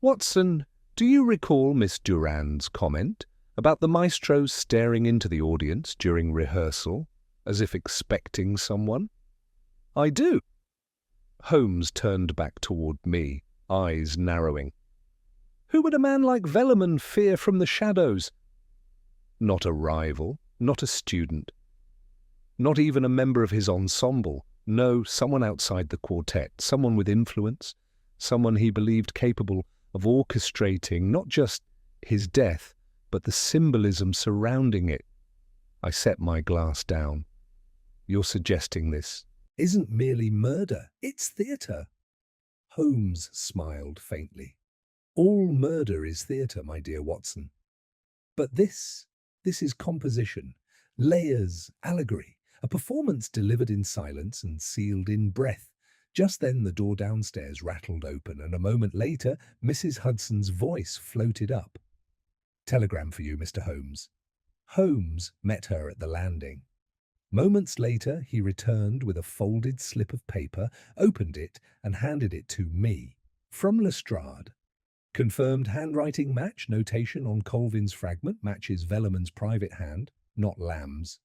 Speaker 1: "Watson, do you recall Miss Durand's comment about the maestro staring into the audience during rehearsal, as if expecting someone?" "I do." Holmes turned back toward me, eyes narrowing. "Who would a man like Velleman fear from the shadows?" "Not a rival, not a student, not even a member of his ensemble. No, someone outside the quartet, someone with influence, someone he believed capable of orchestrating not just his death, but the symbolism surrounding it." I set my glass down. "You're suggesting this isn't merely murder, it's theatre." Holmes smiled faintly. "All murder is theatre, my dear Watson. But this is composition, layers, allegory, a performance delivered in silence and sealed in breath. Just then the door downstairs rattled open, and a moment later Mrs. Hudson's voice floated up. "Telegram for you, Mr. Holmes." Holmes met her at the landing. Moments later he returned with a folded slip of paper, opened it, and handed it to me. "From Lestrade. Confirmed handwriting match. Notation on Colvin's fragment matches Velleman's private hand, not Lamb's.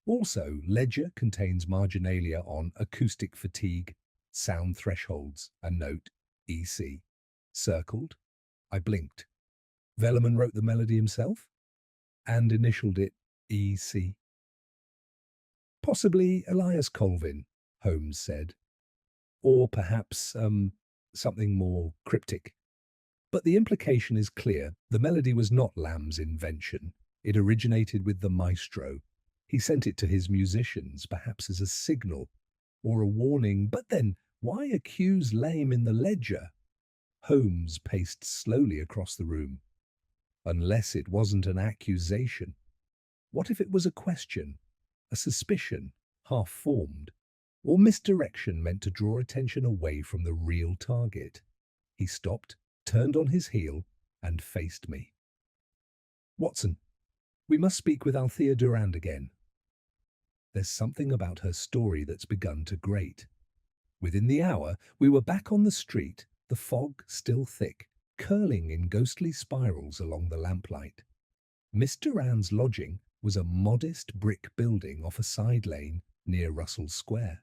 Speaker 1: Also, ledger contains marginalia on acoustic fatigue, sound thresholds, and note, EC. Circled." I blinked. "Velleman wrote the melody himself?" "And initialed it EC." "Possibly Elias Colvin," Holmes said. "Or perhaps, something more cryptic. But the implication is clear. The melody was not Lamb's invention. It originated with the maestro. He sent it to his musicians, perhaps as a signal or a warning. But then, why accuse Lame in the ledger?" Holmes paced slowly across the room. "Unless it wasn't an accusation. What if it was a question, a suspicion, half-formed, or misdirection meant to draw attention away from the real target?" He stopped, turned on his heel, and faced me. "Watson, we must speak with Althea Durand again. There's something about her story that's begun to grate." Within the hour, we were back on the street, the fog still thick, curling in ghostly spirals along the lamplight. Miss Durand's lodging was a modest brick building off a side lane near Russell Square.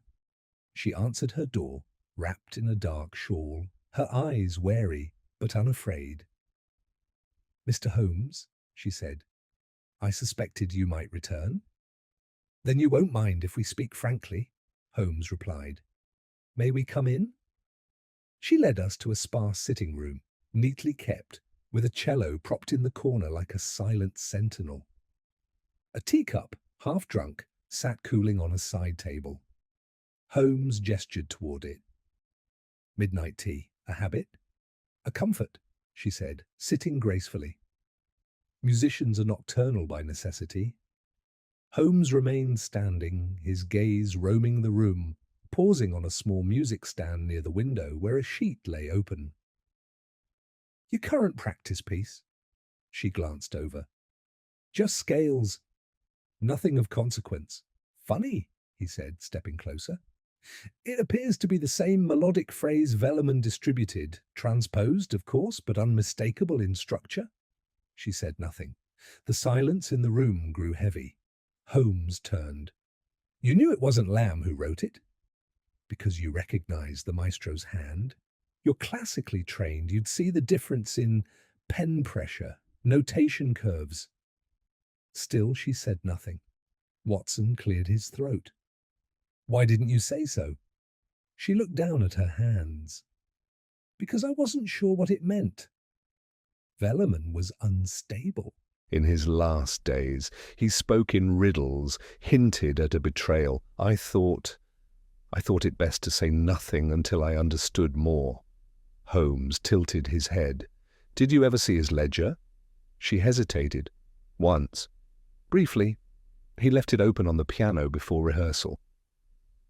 Speaker 1: She answered her door, wrapped in a dark shawl, her eyes wary but unafraid. "Mr. Holmes," she said, "I suspected you might return." "Then you won't mind if we speak frankly," Holmes replied. "May we come in?" She led us to a sparse sitting room, neatly kept, with a cello propped in the corner like a silent sentinel. A teacup, half drunk, sat cooling on a side table. Holmes gestured toward it. "Midnight tea, a habit?" "A comfort," she said, sitting gracefully. "Musicians are nocturnal by necessity." Holmes remained standing, his gaze roaming the room, pausing on a small music stand near the window where a sheet lay open. "Your current practice piece?" She glanced over. "Just scales. Nothing of consequence." "Funny," he said, stepping closer. "It appears to be the same melodic phrase Velleman distributed, transposed, of course, but unmistakable in structure." She said nothing. The silence in the room grew heavy. Holmes turned. "You knew it wasn't Lamb who wrote it?" "Because you recognized the maestro's hand. You're classically trained. You'd see the difference in pen pressure, notation curves." Still she said nothing. Watson cleared his throat. "Why didn't you say so?" She looked down at her hands. "Because I wasn't sure what it meant." Velleman was unstable. In his last days, he spoke in riddles, hinted at a betrayal. I thought it best to say nothing until I understood more. Holmes tilted his head. "Did you ever see his ledger?" She hesitated. "Once. Briefly. He left it open on the piano before rehearsal.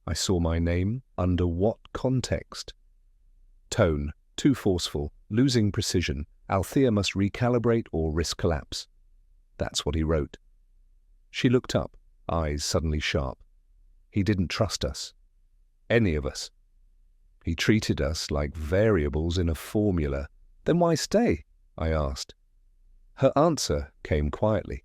Speaker 1: I saw my name. Under what context? Tone, too forceful, losing precision. Althea must recalibrate or risk collapse. That's what he wrote." She looked up, eyes suddenly sharp. "He didn't trust us. Any of us. He treated us like variables in a formula." "Then why stay?" I asked. Her answer came quietly.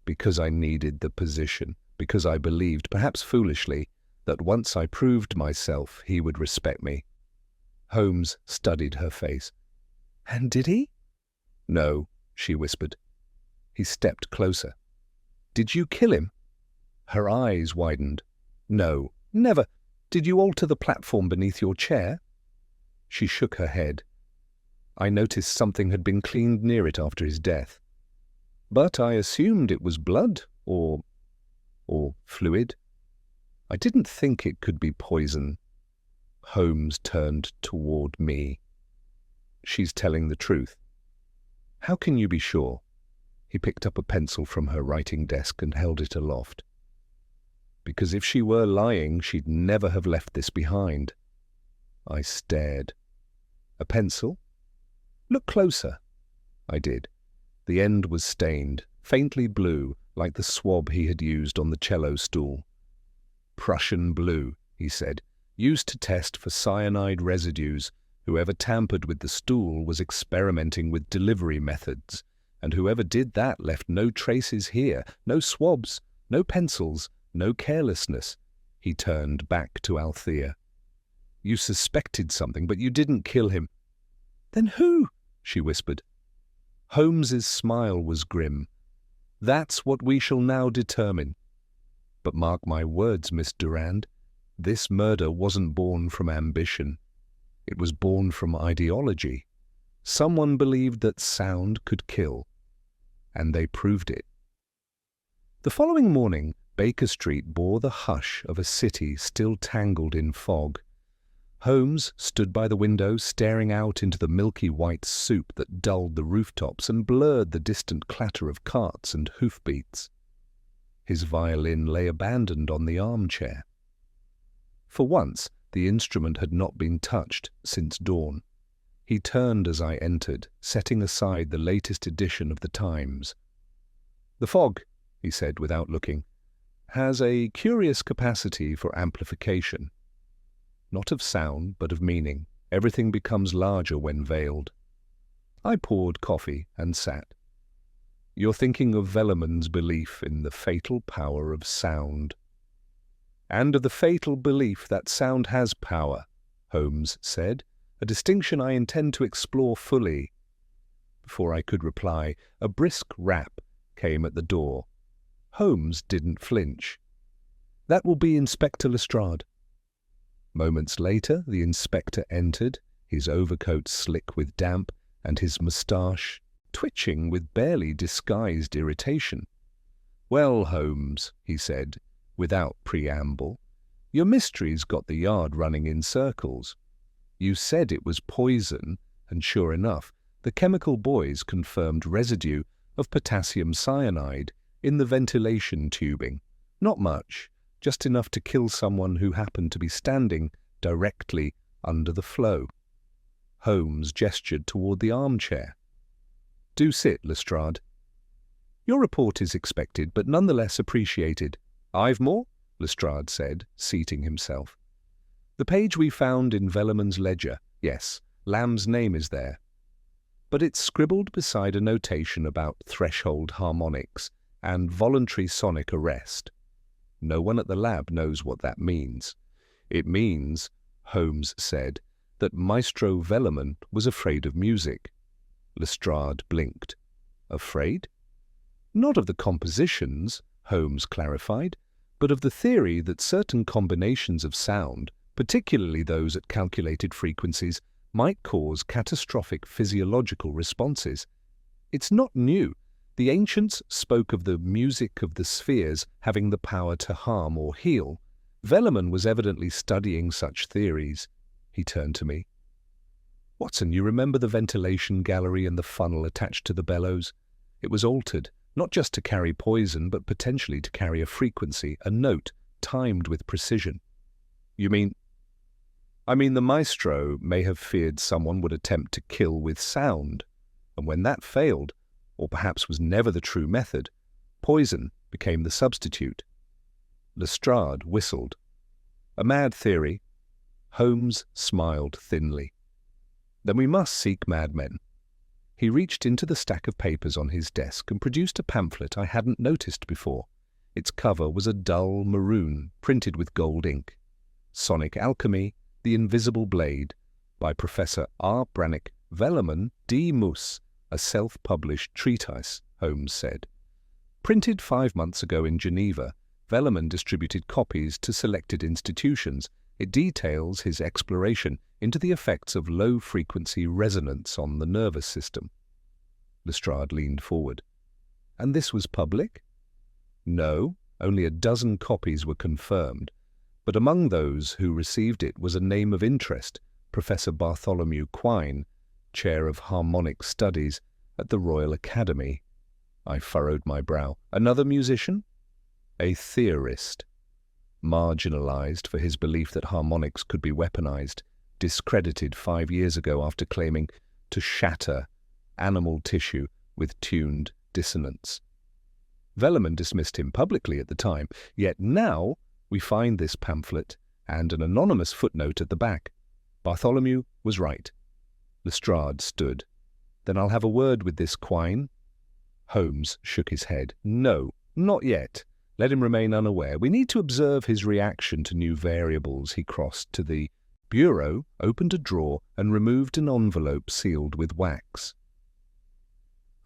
Speaker 1: "Because I needed the position, because I believed, perhaps foolishly, that once I proved myself, he would respect me." Holmes studied her face. "And did he?" "No," she whispered. He stepped closer. "Did you kill him?" Her eyes widened. "No, never. Did you alter the platform beneath your chair?" She shook her head. "I noticed something had been cleaned near it after his death. But I assumed it was blood or fluid. I didn't think it could be poison." Holmes turned toward me. "She's telling the truth." "How can you be sure?" He picked up a pencil from her writing desk and held it aloft. "Because if she were lying, she'd never have left this behind." I stared. "A pencil?" "Look closer." I did. The end was stained, faintly blue, like the swab he had used on the cello stool. "Prussian blue," he said, "used to test for cyanide residues. Whoever tampered with the stool was experimenting with delivery methods, and whoever did that left no traces here, no swabs, no pencils, no carelessness." He turned back to Althea. "You suspected something, but you didn't kill him." "Then who?" she whispered. Holmes's smile was grim. "That's what we shall now determine. But mark my words, Miss Durand, this murder wasn't born from ambition. It was born from ideology. Someone believed that sound could kill, and they proved it." The following morning, Baker Street bore the hush of a city still tangled in fog. Holmes stood by the window, staring out into the milky white soup that dulled the rooftops and blurred the distant clatter of carts and hoofbeats. His violin lay abandoned on the armchair. For once, the instrument had not been touched since dawn. He turned as I entered, setting aside the latest edition of the Times. "The fog," he said without looking, "has a curious capacity for amplification. Not of sound, but of meaning. Everything becomes larger when veiled." I poured coffee and sat. You're thinking of Velleman's belief in the fatal power of sound. And of the fatal belief that sound has power, Holmes said, a distinction I intend to explore fully. Before I could reply, a brisk rap came at the door. Holmes didn't flinch. That will be Inspector Lestrade. Moments later, the inspector entered, his overcoat slick with damp and his moustache twitching with barely disguised irritation. "Well, Holmes," he said, without preamble, "your mystery's got the yard running in circles. You said it was poison, and sure enough, the chemical boys confirmed residue of potassium cyanide in the ventilation tubing. Not much, just enough to kill someone who happened to be standing directly under the flow." Holmes gestured toward the armchair. "Do sit, Lestrade. Your report is expected, but nonetheless appreciated." "I've more?" Lestrade said, seating himself. "The page we found in Velleman's ledger. Yes, Lamb's name is there. But it's scribbled beside a notation about threshold harmonics and voluntary sonic arrest. No one at the lab knows what that means. It means," Holmes said, "that Maestro Velleman was afraid of music." Lestrade blinked. "Afraid?" "Not of the compositions," Holmes clarified, "but of the theory that certain combinations of sound, particularly those at calculated frequencies, might cause catastrophic physiological responses. It's not new. The ancients spoke of the music of the spheres having the power to harm or heal. Velleman was evidently studying such theories." He turned to me. "Watson, you remember the ventilation gallery and the funnel attached to the bellows? It was altered, not just to carry poison, but potentially to carry a frequency, a note, timed with precision." "You mean?" "I mean the maestro may have feared someone would attempt to kill with sound, and when that failed, or perhaps was never the true method, poison became the substitute." Lestrade whistled. "A mad theory." Holmes smiled thinly. "Then we must seek madmen." He reached into the stack of papers on his desk and produced a pamphlet I hadn't noticed before. Its cover was a dull maroon, printed with gold ink. "Sonic Alchemy, the Invisible Blade," by Professor R. Brannick Velleman D. Mus, a self-published treatise, Holmes said. Printed 5 months ago in Geneva, Velleman distributed copies to selected institutions. It details his exploration into the effects of low-frequency resonance on the nervous system. Lestrade leaned forward. "And this was public?" "No, only a dozen copies were confirmed, but among those who received it was a name of interest, Professor Bartholomew Quine, Chair of Harmonic Studies at the Royal Academy." I furrowed my brow. "Another musician?" "A theorist. Marginalized for his belief that harmonics could be weaponized, discredited 5 years ago after claiming to shatter animal tissue with tuned dissonance. Velleman dismissed him publicly at the time, yet now we find this pamphlet and an anonymous footnote at the back. Bartholomew was right." Lestrade stood. "Then I'll have a word with this Quine." Holmes shook his head. "No, not yet. Let him remain unaware. We need to observe his reaction to new variables." He crossed to the bureau, opened a drawer, and removed an envelope sealed with wax.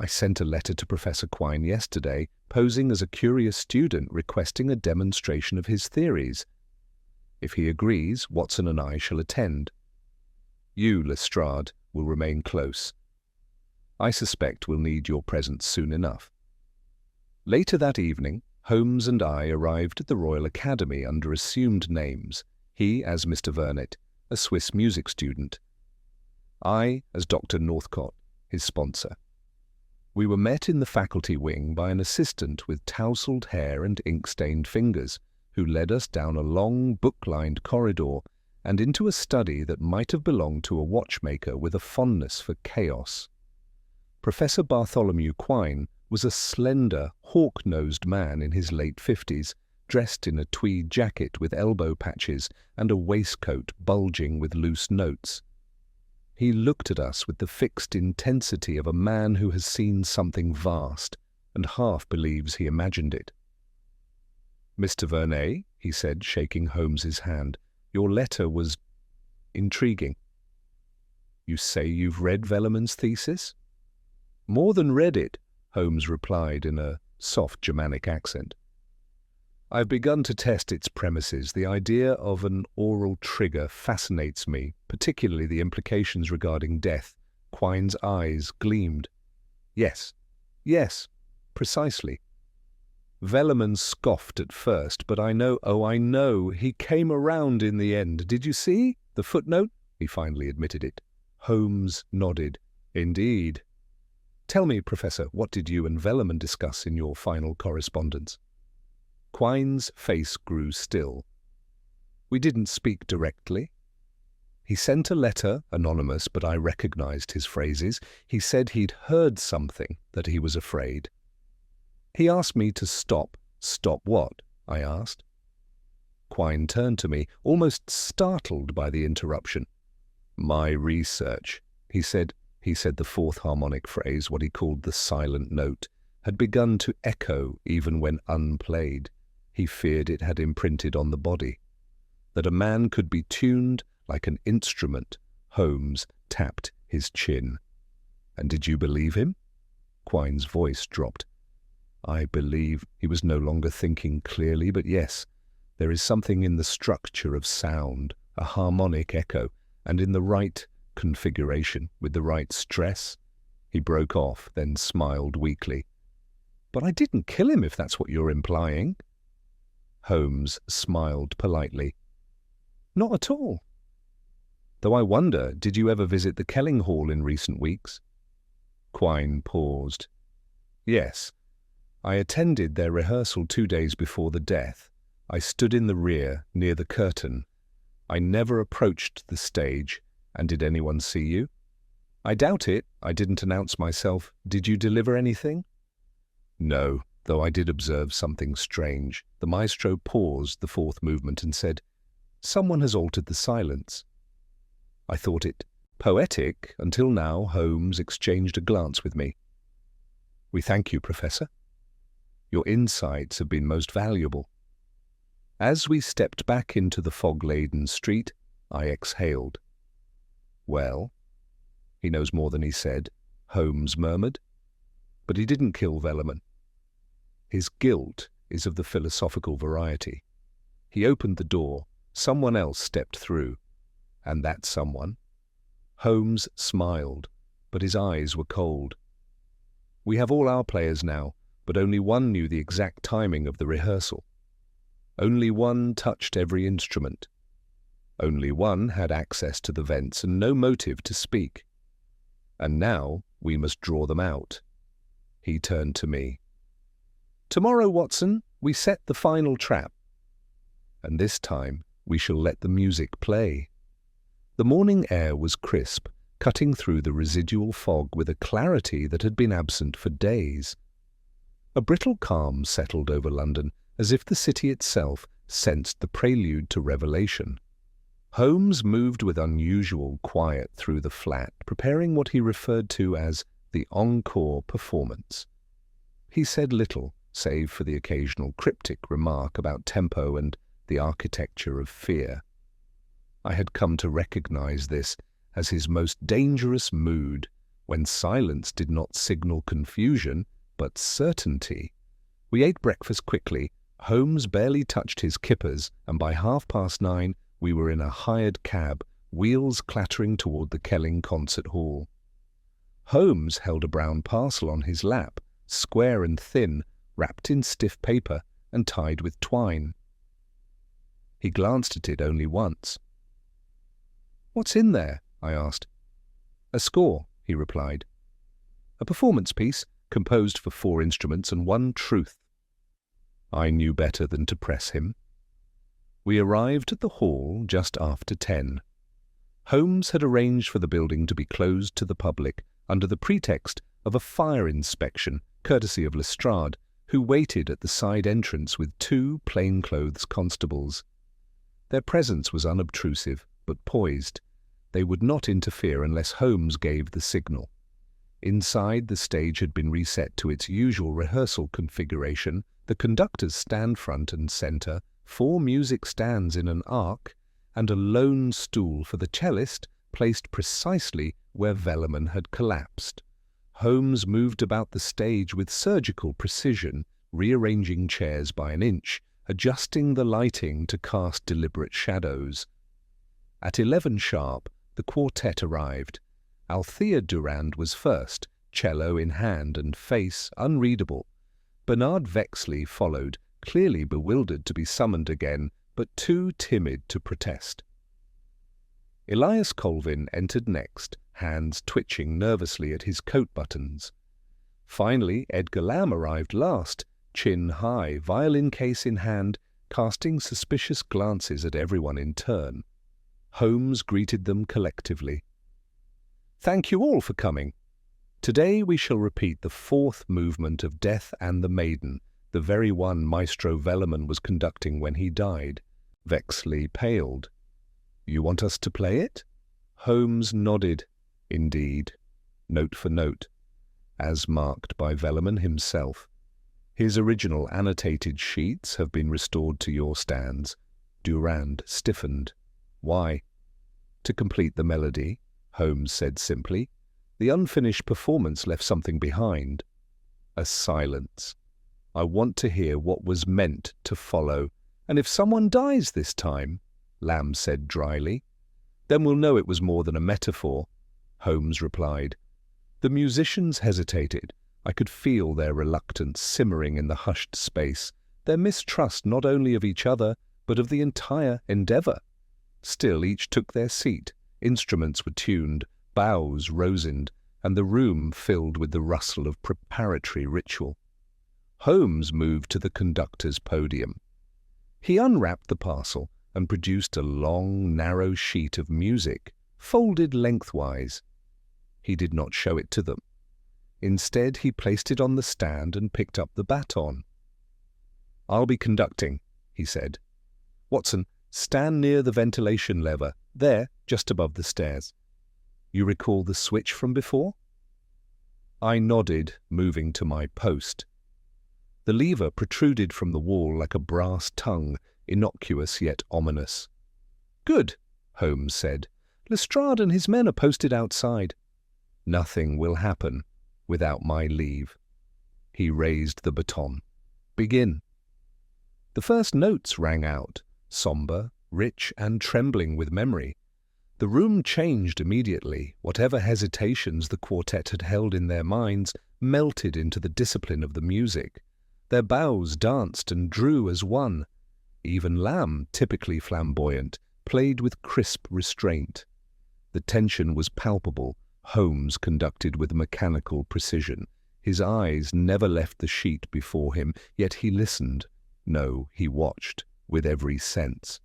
Speaker 1: "I sent a letter to Professor Quine yesterday, posing as a curious student requesting a demonstration of his theories. If he agrees, Watson and I shall attend. You, Lestrade, will remain close. I suspect we'll need your presence soon enough." Later that evening, Holmes and I arrived at the Royal Academy under assumed names, he as Mr. Vernet, a Swiss music student, I as Dr. Northcott, his sponsor. We were met in the faculty wing by an assistant with tousled hair and ink-stained fingers, who led us down a long, book-lined corridor and into a study that might have belonged to a watchmaker with a fondness for chaos. Professor Bartholomew Quine was a slender, hawk-nosed man in his late 50s, dressed in a tweed jacket with elbow patches and a waistcoat bulging with loose notes. He looked at us with the fixed intensity of a man who has seen something vast, and half believes he imagined it. "Mr. Verney," he said, shaking Holmes's hand, "your letter was intriguing." "You say you've read Velleman's thesis?" "More than read it," Holmes replied in a soft Germanic accent. "I've begun to test its premises. The idea of an oral trigger fascinates me, particularly the implications regarding death." Quine's eyes gleamed. Yes, precisely. Velleman scoffed at first, but I know, he came around in the end. Did you see the footnote? He finally admitted it. Holmes nodded. Indeed. Tell me, Professor, what did you and Velleman discuss in your final correspondence? Quine's face grew still. We didn't speak directly. He sent a letter, anonymous, but I recognized his phrases. He said he'd heard something, that he was afraid. He asked me to stop. Stop what? I asked. Quine turned to me, almost startled by the interruption. My research, he said the fourth harmonic phrase, what he called the silent note, had begun to echo even when unplayed. He feared it had imprinted on the body. That a man could be tuned like an instrument. Holmes tapped his chin. And did you believe him? Quine's voice dropped. I believe he was no longer thinking clearly, but yes, there is something in the structure of sound, a harmonic echo, and in the right configuration, with the right stress. He broke off, then smiled weakly. But I didn't kill him, if that's what you're implying. Holmes smiled politely. Not at all. Though I wonder, did you ever visit the Kelling Hall in recent weeks? Quine paused. Yes. I attended their rehearsal 2 days before the death. I stood in the rear, near the curtain. I never approached the stage. And did anyone see you? I doubt it. I didn't announce myself. Did you deliver anything? No, though I did observe something strange. The maestro paused the fourth movement and said, Someone has altered the silence. I thought it poetic until now. Holmes exchanged a glance with me. We thank you, Professor. Your insights have been most valuable. As we stepped back into the fog-laden street, I exhaled. Well, he knows more than he said, Holmes murmured. But he didn't kill Velleman. His guilt is of the philosophical variety. He opened the door. Someone else stepped through. And that someone? Holmes smiled, but his eyes were cold. We have all our players now, but only one knew the exact timing of the rehearsal. Only one touched every instrument. Only one had access to the vents and no motive to speak. And now we must draw them out. He turned to me. Tomorrow, Watson, we set the final trap. And this time we shall let the music play. The morning air was crisp, cutting through the residual fog with a clarity that had been absent for days. A brittle calm settled over London, as if the city itself sensed the prelude to revelation. Holmes moved with unusual quiet through the flat, preparing what he referred to as the encore performance. He said little, save for the occasional cryptic remark about tempo and the architecture of fear. I had come to recognize this as his most dangerous mood, when silence did not signal confusion, but certainty. We ate breakfast quickly. Holmes barely touched his kippers, and by 9:30 we were in a hired cab, wheels clattering toward the Kelling concert hall. Holmes held a brown parcel on his lap, square and thin, wrapped in stiff paper and tied with twine. He glanced at it only once. What's in there? I asked. A score, he replied. A performance piece composed for 4 instruments and 1 truth. I knew better than to press him. We arrived at the hall just after 10. Holmes had arranged for the building to be closed to the public under the pretext of a fire inspection, courtesy of Lestrade, who waited at the side entrance with 2 plainclothes constables. Their presence was unobtrusive, but poised. They would not interfere unless Holmes gave the signal. Inside, the stage had been reset to its usual rehearsal configuration, the conductors stand front and centre, 4 music stands in an arc, and a lone stool for the cellist placed precisely where Velleman had collapsed. Holmes moved about the stage with surgical precision, rearranging chairs by an inch, adjusting the lighting to cast deliberate shadows. At 11 sharp, the quartet arrived. Althea Durand was first, cello in hand and face unreadable. Bernard Vexley followed, clearly bewildered to be summoned again, but too timid to protest. Elias Colvin entered next, hands twitching nervously at his coat buttons. Finally, Edgar Lamb arrived last, chin high, violin case in hand, casting suspicious glances at everyone in turn. Holmes greeted them collectively. "Thank you all for coming. Today we shall repeat the 4th movement of Death and the Maiden, the very one Maestro Velleman was conducting when he died." Vexley paled. "You want us to play it?" Holmes nodded. "Indeed, note for note, as marked by Velleman himself. His original annotated sheets have been restored to your stands." Durand stiffened. "Why?" "To complete the melody," Holmes said simply. "The unfinished performance left something behind." A silence. "I want to hear what was meant to follow. And if someone dies this time," Lamb said dryly. "Then we'll know it was more than a metaphor," Holmes replied. The musicians hesitated. I could feel their reluctance simmering in the hushed space, their mistrust not only of each other, but of the entire endeavour. Still each took their seat. Instruments were tuned, bows rosined, and the room filled with the rustle of preparatory ritual. Holmes moved to the conductor's podium. He unwrapped the parcel and produced a long, narrow sheet of music, folded lengthwise. He did not show it to them. Instead, he placed it on the stand and picked up the baton. "I'll be conducting," he said. "Watson, stand near the ventilation lever, there, just above the stairs. You recall the switch from before?" I nodded, moving to my post. The lever protruded from the wall like a brass tongue, innocuous yet ominous. "Good," Holmes said. "Lestrade and his men are posted outside." "Nothing will happen without my leave." He raised the baton. "Begin." The first notes rang out, sombre, rich, and trembling with memory. The room changed immediately. Whatever hesitations the quartet had held in their minds melted into the discipline of the music. Their bows danced and drew as one. Even Lamb, typically flamboyant, played with crisp restraint. The tension was palpable. Holmes conducted with mechanical precision. His eyes never left the sheet before him, yet he listened. No, he watched, with every sense.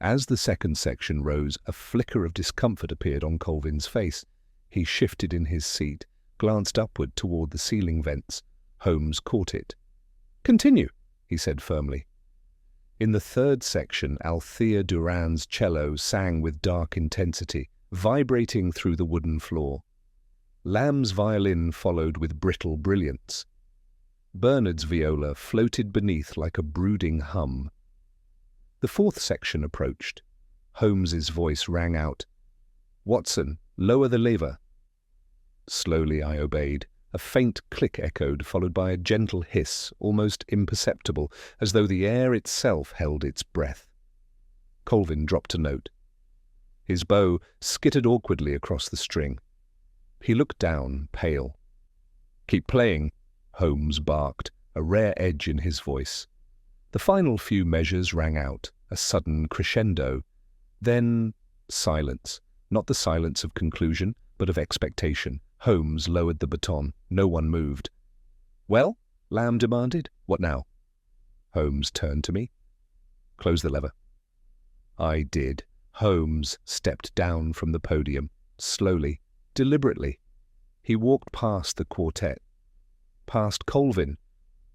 Speaker 1: As the second section rose, a flicker of discomfort appeared on Colvin's face. He shifted in his seat, glanced upward toward the ceiling vents. Holmes caught it. "Continue," he said firmly. In the third section, Althea Durand's cello sang with dark intensity, vibrating through the wooden floor. Lamb's violin followed with brittle brilliance. Bernard's viola floated beneath like a brooding hum. The fourth section approached. Holmes's voice rang out. "Watson, lower the lever." Slowly I obeyed. A faint click echoed, followed by a gentle hiss, almost imperceptible, as though the air itself held its breath. Colvin dropped a note. His bow skittered awkwardly across the string. He looked down, pale. "Keep playing," Holmes barked, a rare edge in his voice. The final few measures rang out, a sudden crescendo. Then silence, not the silence of conclusion, but of expectation. Holmes lowered the baton. No one moved. "Well?" Lamb demanded. "What now?" Holmes turned to me. "Close the lever." I did. Holmes stepped down from the podium, slowly, deliberately. He walked past the quartet, past Colvin,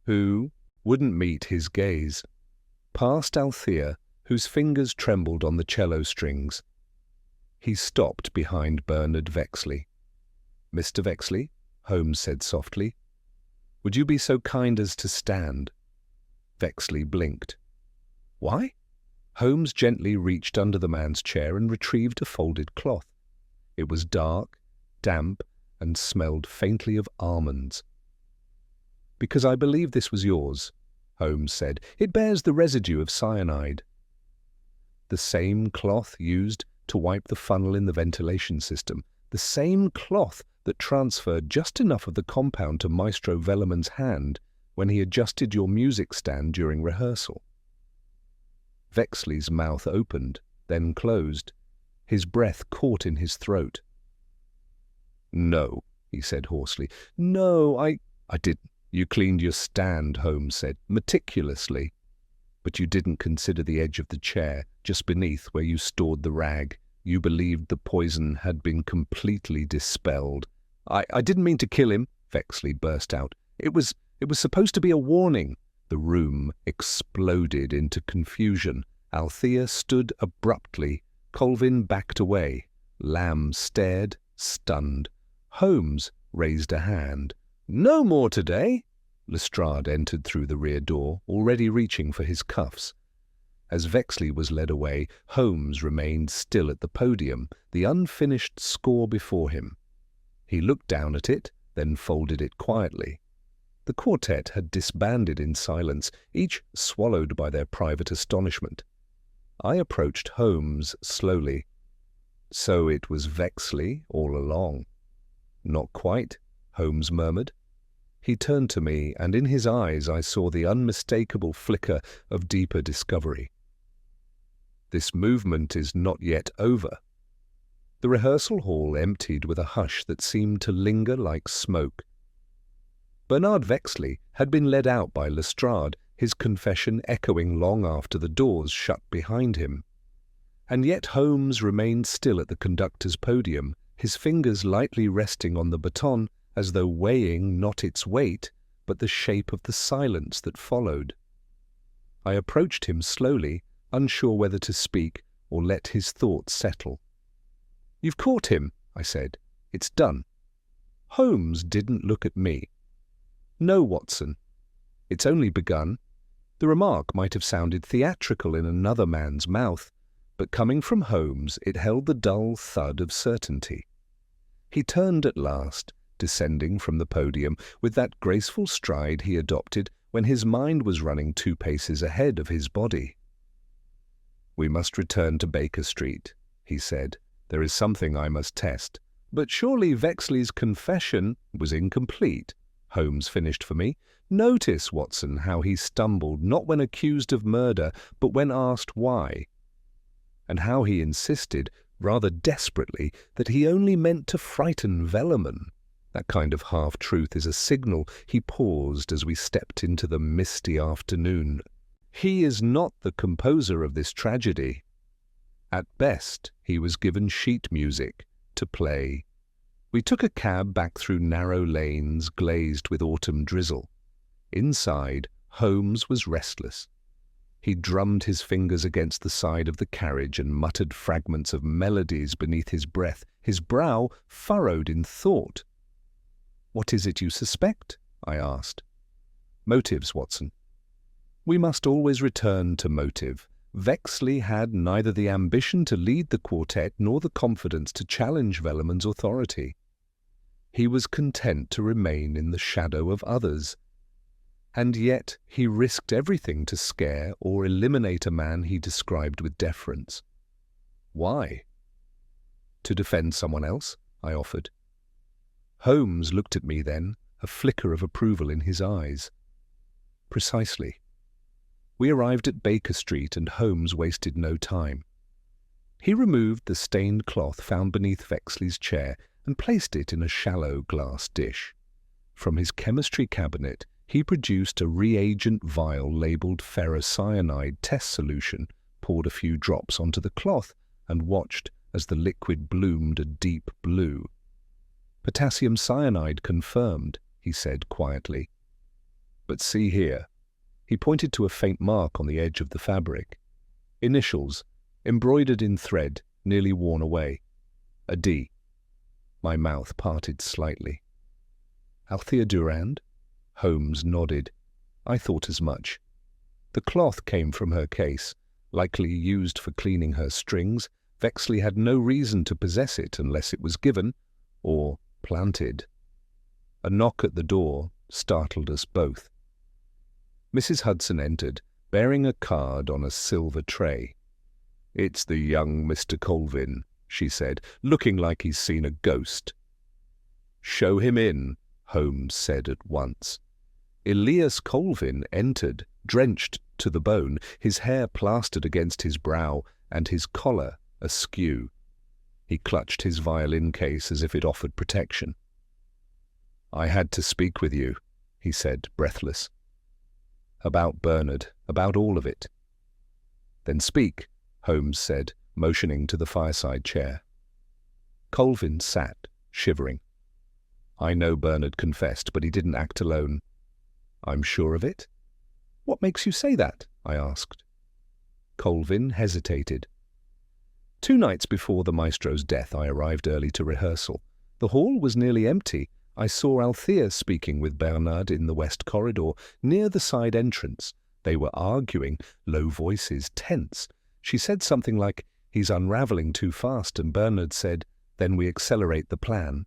Speaker 1: who wouldn't meet his gaze, past Althea, whose fingers trembled on the cello strings. He stopped behind Bernard Vexley. "Mr. Vexley, Holmes said softly. "Would you be so kind as to stand?" Vexley blinked. "Why?" Holmes gently reached under the man's chair and retrieved a folded cloth. It was dark, damp, and smelled faintly of almonds. "Because I believe this was yours," Holmes said. "It bears the residue of cyanide." The same cloth used to wipe the funnel in the ventilation system, the same cloth that transferred just enough of the compound to Maestro Velleman's hand when he adjusted your music stand during rehearsal. Vexley's mouth opened, then closed. His breath caught in his throat. "No," he said hoarsely. "No, I didn't. You cleaned your stand," Holmes said, "meticulously. But you didn't consider the edge of the chair, just beneath where you stored the rag. You believed the poison had been completely dispelled." I didn't mean to kill him," Vexley burst out. It was supposed to be a warning." The room exploded into confusion. Althea stood abruptly. Colvin backed away. Lamb stared, stunned. Holmes raised a hand. "No more today." Lestrade entered through the rear door, already reaching for his cuffs. As Vexley was led away, Holmes remained still at the podium, the unfinished score before him. He looked down at it, then folded it quietly. The quartet had disbanded in silence, each swallowed by their private astonishment. I approached Holmes slowly. "So it was Vexley all along." "Not quite," Holmes murmured. He turned to me, and in his eyes I saw the unmistakable flicker of deeper discovery. "This movement is not yet over." The rehearsal hall emptied with a hush that seemed to linger like smoke. Bernard Vexley had been led out by Lestrade, his confession echoing long after the doors shut behind him. And yet Holmes remained still at the conductor's podium, his fingers lightly resting on the baton, as though weighing not its weight, but the shape of the silence that followed. I approached him slowly, unsure whether to speak or let his thoughts settle. "You've caught him," I said. "It's done." Holmes didn't look at me. "No, Watson. It's only begun." The remark might have sounded theatrical in another man's mouth, but coming from Holmes it held the dull thud of certainty. He turned at last, descending from the podium with that graceful stride he adopted when his mind was running 2 paces ahead of his body. "We must return to Baker Street," he said. "There is something I must test." "But surely Vexley's confession was incomplete," Holmes finished for me. "Notice, Watson, how he stumbled, not when accused of murder, but when asked why. And how he insisted, rather desperately, that he only meant to frighten Velleman. That kind of half-truth is a signal." He paused as we stepped into the misty afternoon. "He is not the composer of this tragedy. At best, he was given sheet music to play." We took a cab back through narrow lanes glazed with autumn drizzle. Inside, Holmes was restless. He drummed his fingers against the side of the carriage and muttered fragments of melodies beneath his breath, his brow furrowed in thought. "What is it you suspect?" I asked. "Motives, Watson. We must always return to motive. Vexley had neither the ambition to lead the quartet nor the confidence to challenge Velleman's authority. He was content to remain in the shadow of others. And yet he risked everything to scare or eliminate a man he described with deference. Why? "To defend someone else," I offered. Holmes looked at me then, a flicker of approval in his eyes. "Precisely." We arrived at Baker Street, and Holmes wasted no time. He removed the stained cloth found beneath Vexley's chair and placed it in a shallow glass dish. From his chemistry cabinet, he produced a reagent vial labelled ferrocyanide test solution, poured a few drops onto the cloth, and watched as the liquid bloomed a deep blue. "Potassium cyanide confirmed," he said quietly. "But see here." He pointed to a faint mark on the edge of the fabric. "Initials, embroidered in thread, nearly worn away. A D." My mouth parted slightly. Althea Durand? Holmes nodded. I thought as much. The cloth came from her case, likely used for cleaning her strings. Vexley had no reason to possess it unless it was given or planted. A knock at the door startled us both. Mrs. Hudson entered, bearing a card on a silver tray. "It's the young Mr. Colvin," she said, looking like he's seen a ghost. "Show him in," Holmes said at once. Elias Colvin entered, drenched to the bone, his hair plastered against his brow and his collar askew. He clutched his violin case as if it offered protection. "I had to speak with you," he said, breathless. "About Bernard, about all of it." "Then speak," Holmes said, motioning to the fireside chair. Colvin sat, shivering. "I know Bernard confessed, but he didn't act alone." "I'm sure of it?" "What makes you say that?" I asked. Colvin hesitated. 2 nights before the maestro's death, I arrived early to rehearsal. The hall was nearly empty. I saw Althea speaking with Bernard in the west corridor, near the side entrance. They were arguing, low voices, tense. She said something like, "He's unraveling too fast," and Bernard said, "Then we accelerate the plan."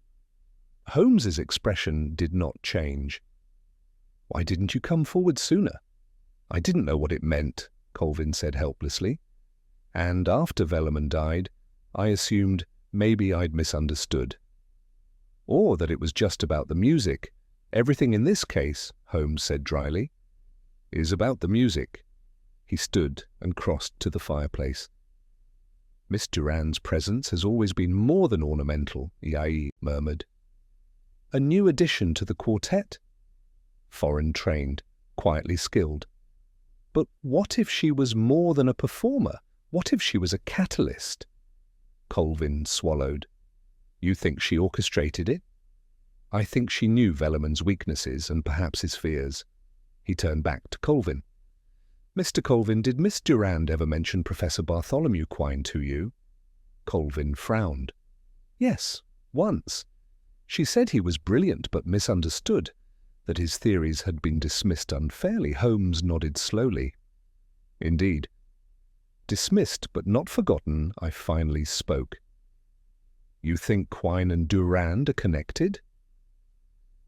Speaker 1: Holmes's expression did not change. "Why didn't you come forward sooner?" "I didn't know what it meant," Colvin said helplessly. "And after Velleman died, I assumed maybe I'd misunderstood. Or that it was just about the music. Everything in this case," Holmes said dryly, "is about the music." He stood and crossed to the fireplace. "Miss Durand's presence has always been more than ornamental," Yai murmured. "A new addition to the quartet?" "Foreign-trained, quietly skilled." "But what if she was more than a performer? What if she was a catalyst?" Colvin swallowed. "You think she orchestrated it?" "I think she knew Velleman's weaknesses and perhaps his fears." He turned back to Colvin. "Mr. Colvin, did Miss Durand ever mention Professor Bartholomew Quine to you?" Colvin frowned. "Yes, once. She said he was brilliant but misunderstood, that his theories had been dismissed unfairly." Holmes nodded slowly. "Indeed." Dismissed but not forgotten, I finally spoke. "You think Quine and Durand are connected?"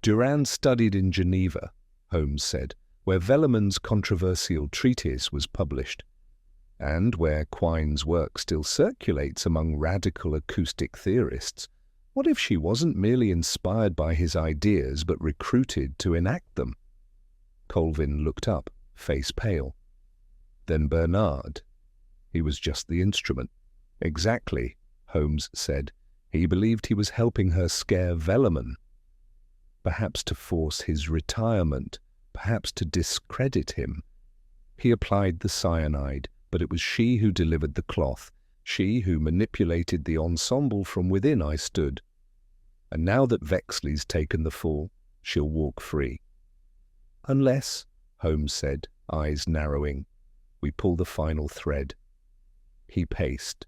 Speaker 1: "Durand studied in Geneva," Holmes said, "where Velleman's controversial treatise was published, and where Quine's work still circulates among radical acoustic theorists. What if she wasn't merely inspired by his ideas but recruited to enact them?" Colvin looked up, face pale. "Then Bernard. He was just the instrument." "Exactly," Holmes said. "He believed he was helping her scare Velleman. Perhaps to force his retirement, perhaps to discredit him. He applied the cyanide, but it was she who delivered the cloth, she who manipulated the ensemble from within." I stood. "And now that Vexley's taken the fall, she'll walk free." "Unless," Holmes said, eyes narrowing, "we pull the final thread." He paced.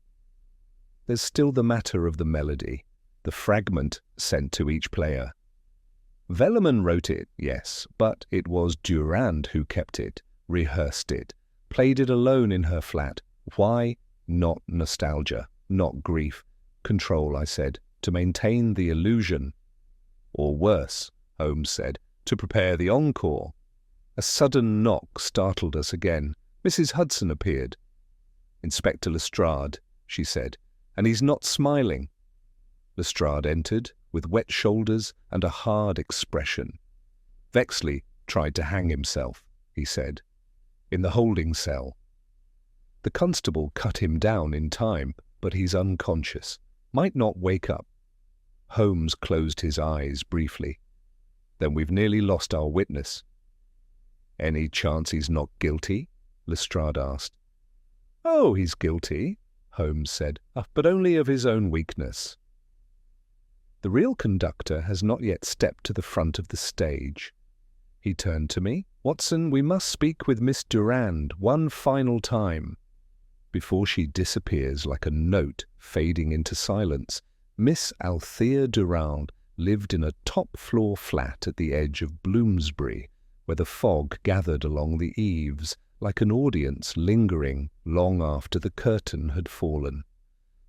Speaker 1: "There's still the matter of the melody, the fragment sent to each player. Velleman wrote it, yes, but it was Durand who kept it, rehearsed it, played it alone in her flat. Why? Not nostalgia, not grief. Control, I said, to maintain the illusion. Or worse, Holmes said, to prepare the encore. A sudden knock startled us again. Mrs. Hudson appeared. "Inspector Lestrade," she said, "and he's not smiling." Lestrade entered, with wet shoulders and a hard expression. "Vexley tried to hang himself," he said, "in the holding cell. The constable cut him down in time, but he's unconscious. Might not wake up." Holmes closed his eyes briefly. "Then we've nearly lost our witness." "Any chance he's not guilty?" Lestrade asked. "Oh, he's guilty," Holmes said, "but only of his own weakness." The real conductor has not yet stepped to the front of the stage. He turned to me. "Watson, we must speak with Miss Durand one final time." Before she disappears like a note fading into silence, Miss Althea Durand lived in a top-floor flat at the edge of Bloomsbury, where the fog gathered along the eaves like an audience lingering long after the curtain had fallen.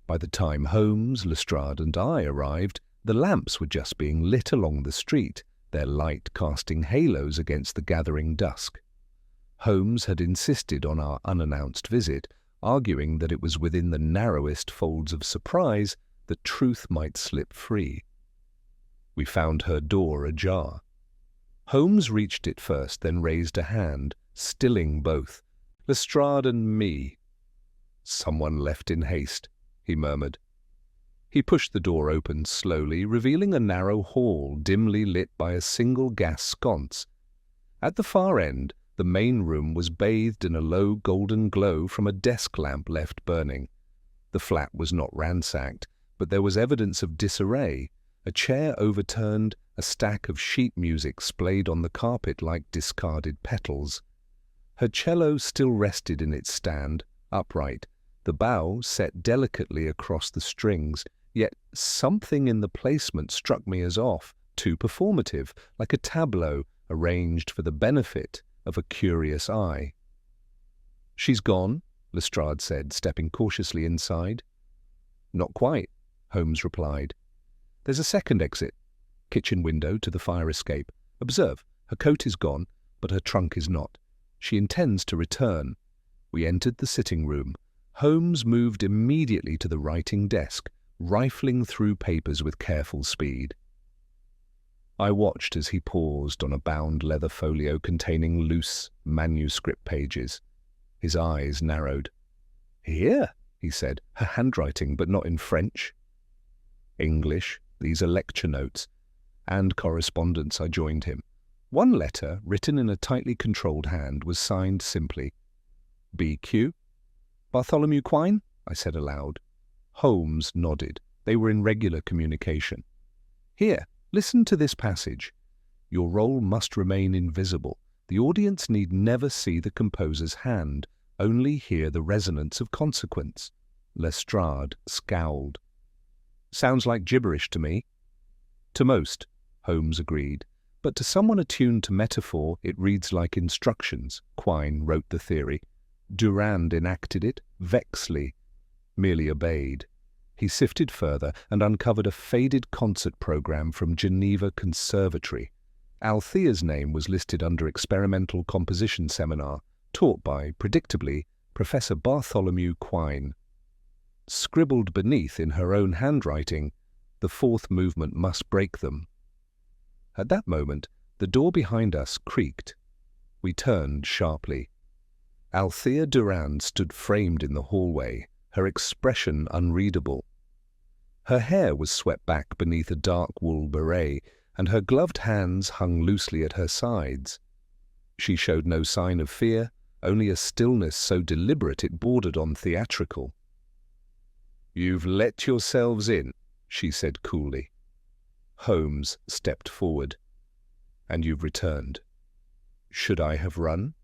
Speaker 1: By the time Holmes, Lestrade and I arrived, the lamps were just being lit along the street, their light casting halos against the gathering dusk. Holmes had insisted on our unannounced visit, arguing that it was within the narrowest folds of surprise that truth might slip free. We found her door ajar. Holmes reached it first, then raised a hand, stilling both, Lestrade and me. "Someone left in haste," he murmured. He pushed the door open slowly, revealing a narrow hall dimly lit by a single gas sconce. At the far end, the main room was bathed in a low golden glow from a desk lamp left burning. The flat was not ransacked, but there was evidence of disarray. A chair overturned, a stack of sheet music splayed on the carpet like discarded petals. Her cello still rested in its stand, upright, the bow set delicately across the strings, yet something in the placement struck me as off, too performative, like a tableau arranged for the benefit of a curious eye. "She's gone," Lestrade said, stepping cautiously inside. "Not quite," Holmes replied. "There's a second exit, kitchen window to the fire escape. Observe, her coat is gone, but her trunk is not. She intends to return." We entered the sitting room. Holmes moved immediately to the writing desk, rifling through papers with careful speed. I watched as he paused on a bound leather folio containing loose manuscript pages. His eyes narrowed. "Here," he said, "her handwriting, but not in French." "English. These are lecture notes." "And correspondence," I joined him. One letter, written in a tightly controlled hand, was signed simply, "B.Q." "Bartholomew Quine?" I said aloud. Holmes nodded. They were in regular communication. "Here, listen to this passage. Your role must remain invisible. The audience need never see the composer's hand, only hear the resonance of consequence." Lestrade scowled. "Sounds like gibberish to me." "To most," Holmes agreed. "But to someone attuned to metaphor, it reads like instructions." Quine wrote the theory. Durand enacted it. Vexley merely obeyed. He sifted further and uncovered a faded concert program from Geneva Conservatory. Althea's name was listed under experimental composition seminar, taught by, predictably, Professor Bartholomew Quine. Scribbled beneath in her own handwriting, "The fourth movement must break them." At that moment, the door behind us creaked. We turned sharply. Althea Durand stood framed in the hallway, her expression unreadable. Her hair was swept back beneath a dark wool beret, and her gloved hands hung loosely at her sides. She showed no sign of fear, only a stillness so deliberate it bordered on theatrical. "You've let yourselves in," she said coolly. Holmes stepped forward. "And you've returned. Should I have run?"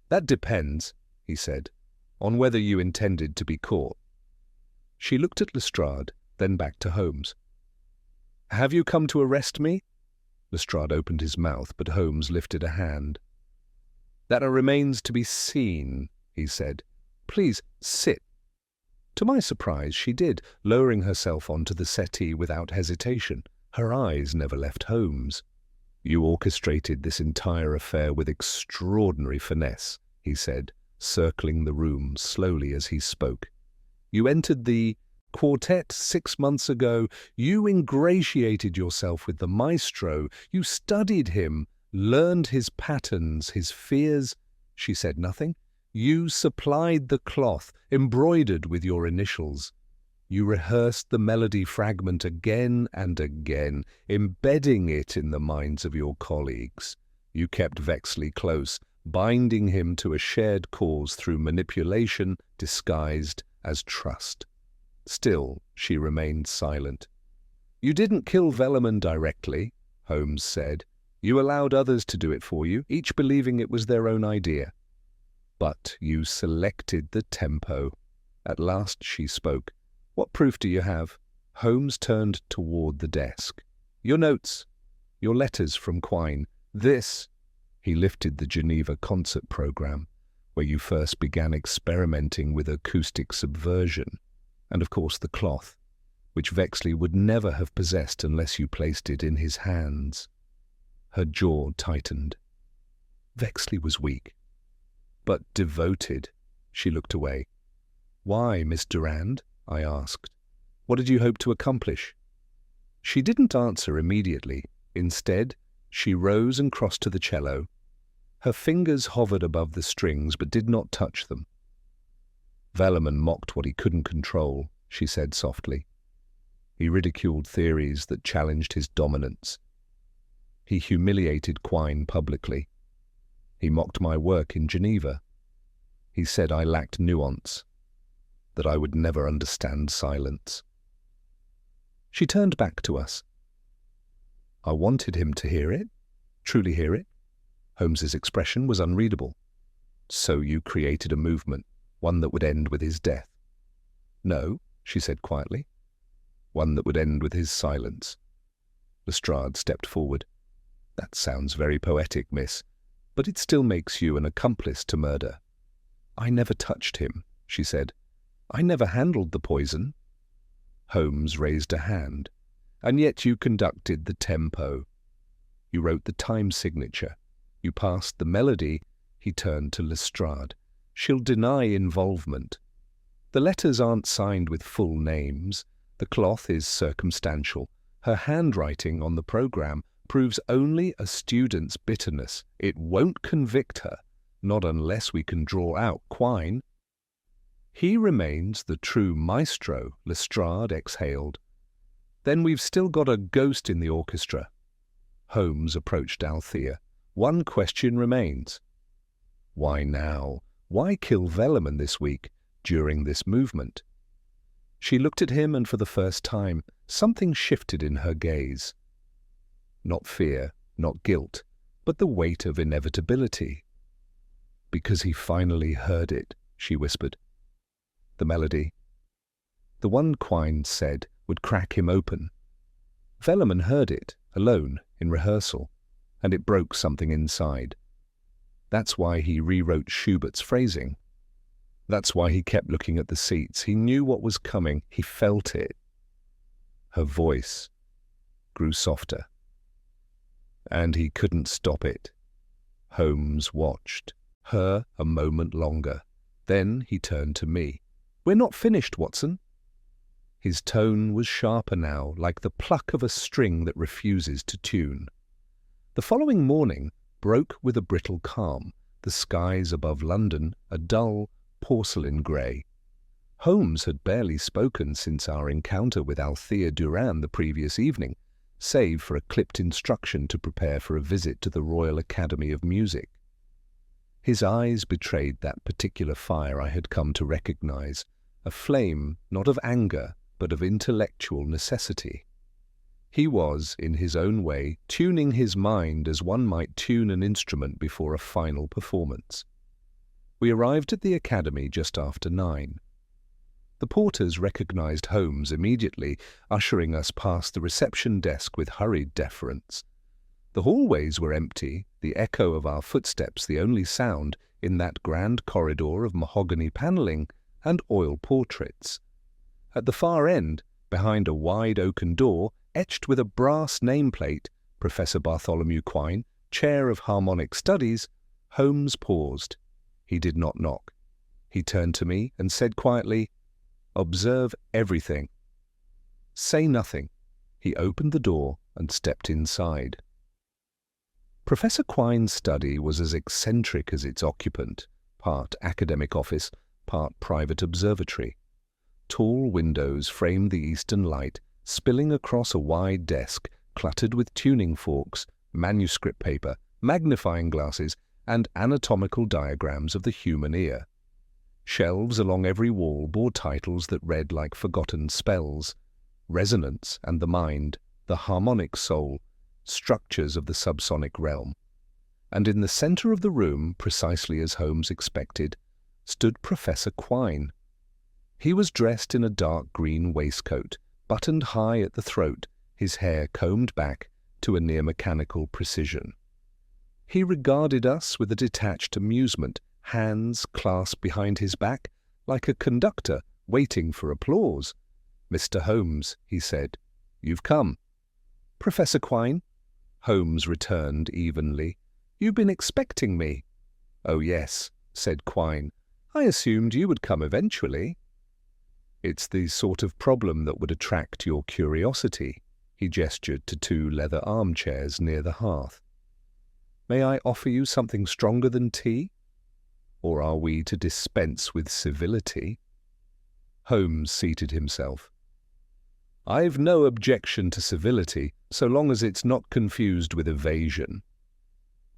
Speaker 1: "That depends," he said, "on whether you intended to be caught." She looked at Lestrade, then back to Holmes. "Have you come to arrest me?" Lestrade opened his mouth, but Holmes lifted a hand. "That remains to be seen," he said. "Please, sit." To my surprise, she did, lowering herself onto the settee without hesitation. Her eyes never left Holmes. "You orchestrated this entire affair with extraordinary finesse," he said, circling the room slowly as he spoke. "You entered the quartet 6 months ago. You ingratiated yourself with the maestro. You studied him, learned his patterns, his fears." She said nothing. "You supplied the cloth, embroidered with your initials. You rehearsed the melody fragment again and again, embedding it in the minds of your colleagues. You kept Vexley close, binding him to a shared cause through manipulation disguised as trust." Still, she remained silent. "You didn't kill Velleman directly," Holmes said. "You allowed others to do it for you, each believing it was their own idea. But you selected the tempo." At last she spoke. "What proof do you have?" Holmes turned toward the desk. Your notes. Your letters from Quine. This." He lifted the Geneva concert program, where you first began experimenting with acoustic subversion, and of course the cloth, which Vexley would never have possessed unless you placed it in his hands. Her jaw tightened. Vexley was weak, but devoted. She looked away. "Why, Miss Durand?" I asked. "What did you hope to accomplish?" She didn't answer immediately. Instead, she rose and crossed to the cello. Her fingers hovered above the strings but did not touch them. "Velleman mocked what he couldn't control," she said softly. "He ridiculed theories that challenged his dominance. He humiliated Quine publicly. He mocked my work in Geneva. He said I lacked nuance, that I would never understand silence." She turned back to us. "I wanted him to hear it, truly hear it." Holmes's expression was unreadable. "So you created a movement, one that would end with his death." "No," she said quietly. "One that would end with his silence." Lestrade stepped forward. "That sounds very poetic, miss, but it still makes you an accomplice to murder." "I never touched him," she said. "I never handled the poison." Holmes raised a hand. "And yet you conducted the tempo. You wrote the time signature. You passed the melody." He turned to Lestrade. "She'll deny involvement. The letters aren't signed with full names. The cloth is circumstantial. Her handwriting on the program proves only a student's bitterness. It won't convict her, not unless we can draw out Quine." "He remains the true maestro," Lestrade exhaled. "Then we've still got a ghost in the orchestra." Holmes approached Althea. "One question remains. Why now? Why kill Velleman this week, during this movement?" She looked at him, and for the first time, something shifted in her gaze. Not fear, not guilt, but the weight of inevitability. "Because he finally heard it," she whispered. "The melody. The one Quine said would crack him open. Velleman heard it, alone, in rehearsal, and it broke something inside. That's why he rewrote Schubert's phrasing. That's why he kept looking at the seats. He knew what was coming. He felt it." Her voice grew softer. "And he couldn't stop it." Holmes watched her a moment longer. Then he turned to me. "We're not finished, Watson." His tone was sharper now, like the pluck of a string that refuses to tune. The following morning broke with a brittle calm, the skies above London a dull porcelain grey. Holmes had barely spoken since our encounter with Althea Durand the previous evening, save for a clipped instruction to prepare for a visit to the Royal Academy of Music. His eyes betrayed that particular fire I had come to recognize, a flame not of anger, but of intellectual necessity. He was, in his own way, tuning his mind as one might tune an instrument before a final performance. We arrived at the Academy just after 9. The porters recognized Holmes immediately, ushering us past the reception desk with hurried deference. The hallways were empty, the echo of our footsteps the only sound in that grand corridor of mahogany panelling and oil portraits. At the far end, behind a wide oaken door, etched with a brass nameplate, Professor Bartholomew Quine, Chair of Harmonic Studies, Holmes paused. He did not knock. He turned to me and said quietly, "Observe everything. Say nothing." He opened the door and stepped inside. Professor Quine's study was as eccentric as its occupant, part academic office, part private observatory. Tall windows framed the eastern light, spilling across a wide desk cluttered with tuning forks, manuscript paper, magnifying glasses, and anatomical diagrams of the human ear. Shelves along every wall bore titles that read like forgotten spells: Resonance and the Mind, The Harmonic Soul, Structures of the Subsonic Realm. And in the center of the room, precisely as Holmes expected, stood Professor Quine. He was dressed in a dark green waistcoat, buttoned high at the throat, his hair combed back to a near-mechanical precision. He regarded us with a detached amusement, hands clasped behind his back, like a conductor waiting for applause. "Mr. Holmes," he said, "you've come." "Professor Quine?" Holmes returned evenly. "You've been expecting me." "Oh, yes," said Quine. "I assumed you would come eventually." "It's the sort of problem that would attract your curiosity." He gestured to two leather armchairs near the hearth. "May I offer you something stronger than tea? Or are we to dispense with civility?" Holmes seated himself. "I've no objection to civility, so long as it's not confused with evasion."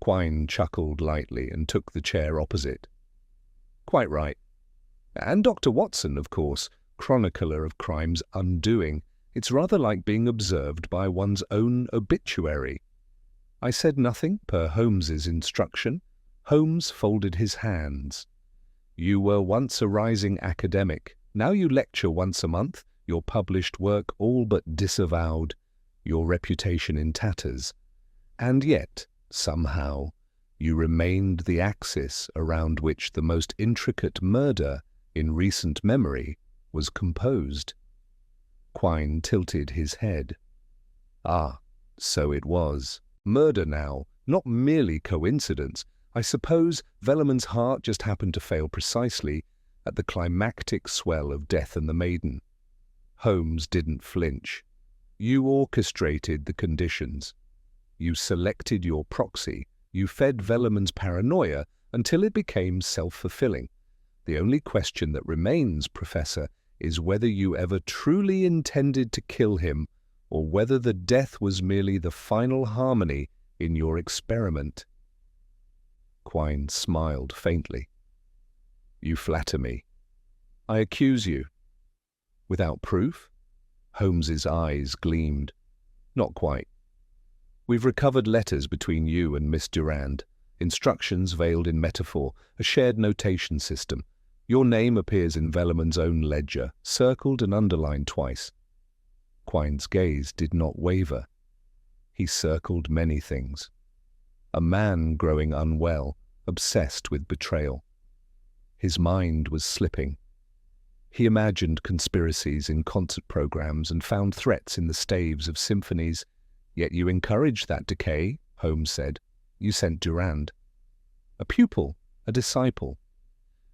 Speaker 1: Quine chuckled lightly and took the chair opposite. "Quite right. And Dr. Watson, of course, chronicler of crime's undoing. It's rather like being observed by one's own obituary." I said nothing per Holmes's instruction. Holmes folded his hands. "You were once a rising academic. Now you lecture once a month, your published work all but disavowed, your reputation in tatters. And yet, somehow, you remained the axis around which the most intricate murder in recent memory was composed." Quine tilted his head. "Ah, so it was. Murder now, not merely coincidence. I suppose Velleman's heart just happened to fail precisely at the climactic swell of Death and the Maiden." Holmes didn't flinch. "You orchestrated the conditions. You selected your proxy. You fed Velleman's paranoia until it became self-fulfilling. The only question that remains, Professor, is whether you ever truly intended to kill him, or whether the death was merely the final harmony in your experiment." Quine smiled faintly. "You flatter me. I accuse you." "Without proof?" Holmes's eyes gleamed. "Not quite. We've recovered letters between you and Miss Durand, instructions veiled in metaphor, a shared notation system. Your name appears in Velleman's own ledger, circled and underlined twice." Quine's gaze did not waver. He circled many things. A man growing unwell, obsessed with betrayal. His mind was slipping. He imagined conspiracies in concert programs and found threats in the staves of symphonies. "Yet you encouraged that decay," Holmes said. "You sent Durand. A pupil, a disciple.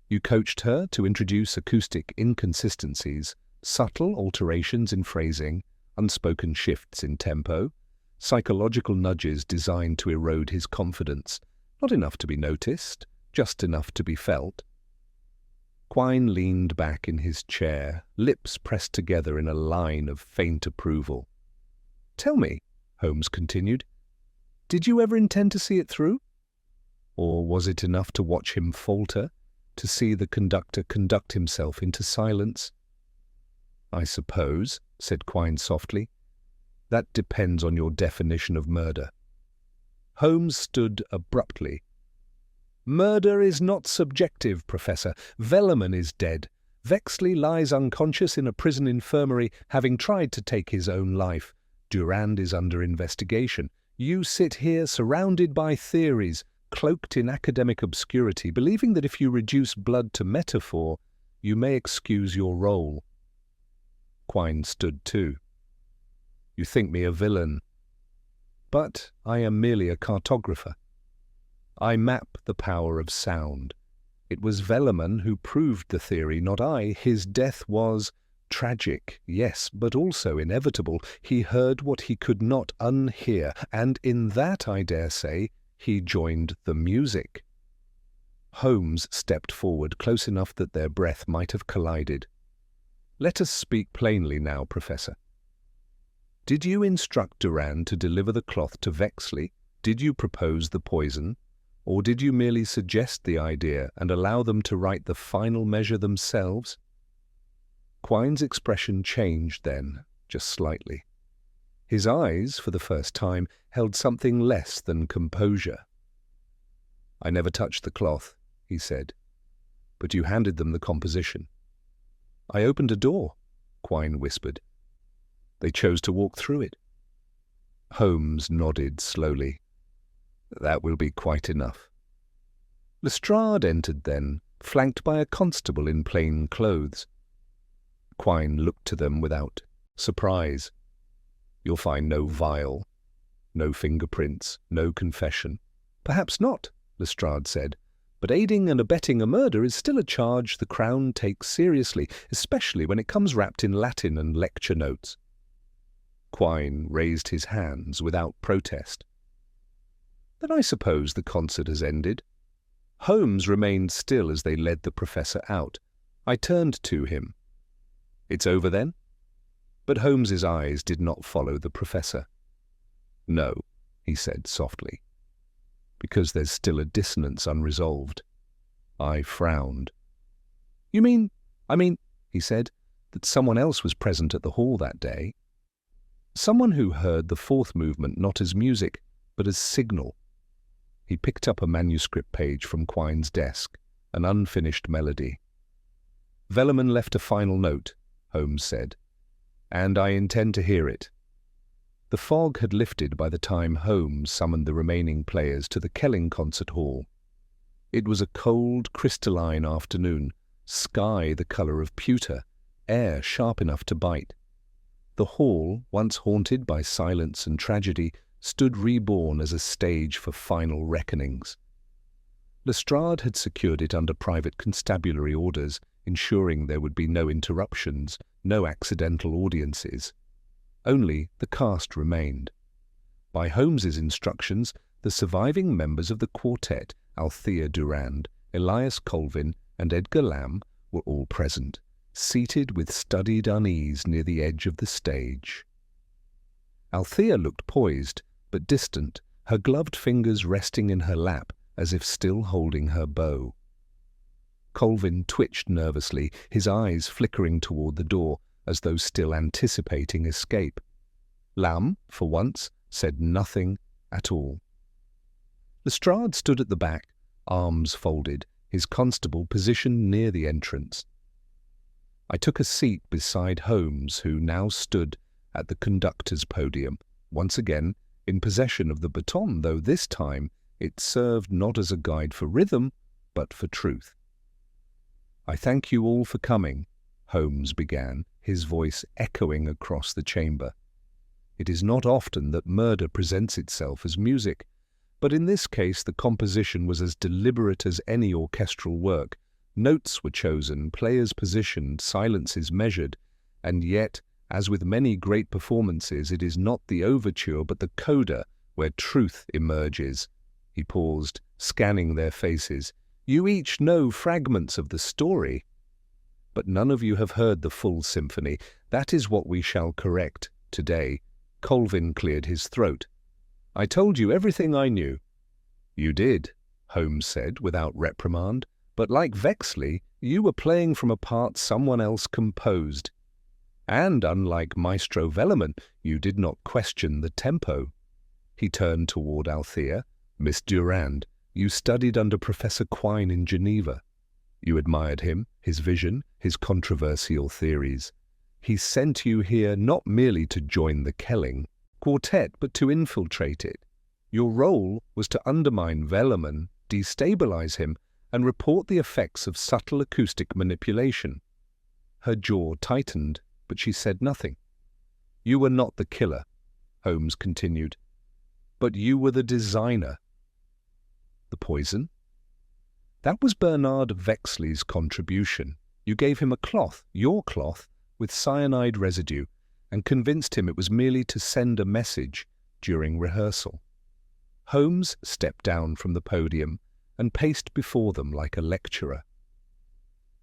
Speaker 1: You coached her to introduce acoustic inconsistencies, subtle alterations in phrasing, unspoken shifts in tempo, psychological nudges designed to erode his confidence, not enough to be noticed, just enough to be felt." Quine leaned back in his chair, lips pressed together in a line of faint approval. "Tell me," Holmes continued, "did you ever intend to see it through? Or was it enough to watch him falter, to see the conductor conduct himself into silence?" "I suppose," said Quine softly, "that depends on your definition of murder." Holmes stood abruptly. "Murder is not subjective, Professor. Velleman is dead. Vexley lies unconscious in a prison infirmary, having tried to take his own life. Durand is under investigation. You sit here surrounded by theories, cloaked in academic obscurity, believing that if you reduce blood to metaphor, you may excuse your role." Quine stood too. "You think me a villain. But I am merely a cartographer. I map the power of sound. It was Velleman who proved the theory, not I. His death was tragic, yes, but also inevitable. He heard what he could not unhear, and in that, I dare say, he joined the music." Holmes stepped forward close enough that their breath might have collided. "Let us speak plainly now, Professor. Did you instruct Durand to deliver the cloth to Vexley? Did you propose the poison? Or did you merely suggest the idea and allow them to write the final measure themselves?" Quine's expression changed then, just slightly. His eyes, for the first time, held something less than composure. "I never touched the cloth," he said, "but you handed them the composition." "I opened a door," Quine whispered. "They chose to walk through it. Holmes nodded slowly. That will be quite enough. Lestrade entered then, flanked by a constable in plain clothes. Quine looked to them without surprise. You'll find no vial, no fingerprints, no confession. Perhaps not, Lestrade said, but aiding and abetting a murder is still a charge the Crown takes seriously, especially when it comes wrapped in Latin and lecture notes. Quine raised his hands without protest. Then I suppose the concert has ended. Holmes remained still as they led the professor out. I turned to him. It's over then? But Holmes's eyes did not follow the professor. No, he said softly, because there's still a dissonance unresolved. I frowned. I mean, he said, that someone else was present at the hall that day. Someone who heard the fourth movement not as music, but as signal. He picked up a manuscript page from Quine's desk, an unfinished melody. Velleman left a final note, Holmes said, and I intend to hear it. The fog had lifted by the time Holmes summoned the remaining players to the Kelling concert hall. It was a cold, crystalline afternoon, sky the colour of pewter, air sharp enough to bite. The hall, once haunted by silence and tragedy, stood reborn as a stage for final reckonings. Lestrade had secured it under private constabulary orders, ensuring there would be no interruptions, no accidental audiences. Only the cast remained. By Holmes's instructions, the surviving members of the quartet, Althea Durand, Elias Colvin, and Edgar Lamb, were all present, seated with studied unease near the edge of the stage. Althea looked poised, but distant, her gloved fingers resting in her lap as if still holding her bow. Colvin twitched nervously, his eyes flickering toward the door, as though still anticipating escape. Lamb, for once, said nothing at all. Lestrade stood at the back, arms folded, his constable positioned near the entrance. I took a seat beside Holmes, who now stood at the conductor's podium, once again in possession of the baton, though this time it served not as a guide for rhythm, but for truth. I thank you all for coming, Holmes began, his voice echoing across the chamber. It is not often that murder presents itself as music, but in this case the composition was as deliberate as any orchestral work. Notes were chosen, players positioned, silences measured, and yet, as with many great performances, it is not the overture but the coda where truth emerges. He paused, scanning their faces. You each know fragments of the story, but none of you have heard the full symphony. That is what we shall correct today. Colvin cleared his throat. I told you everything I knew. You did, Holmes said without reprimand, but like Vexley, you were playing from a part someone else composed. And unlike Maestro Velleman, you did not question the tempo. He turned toward Althea. Miss Durand, you studied under Professor Quine in Geneva. You admired him, his vision, his controversial theories. He sent you here not merely to join the Kelling quartet, but to infiltrate it. Your role was to undermine Velleman, destabilize him, and report the effects of subtle acoustic manipulation. Her jaw tightened, but she said nothing. You were not the killer, Holmes continued, but you were the designer. The poison? That was Bernard Vexley's contribution. You gave him a cloth, your cloth, with cyanide residue, and convinced him it was merely to send a message during rehearsal. Holmes stepped down from the podium and paced before them like a lecturer.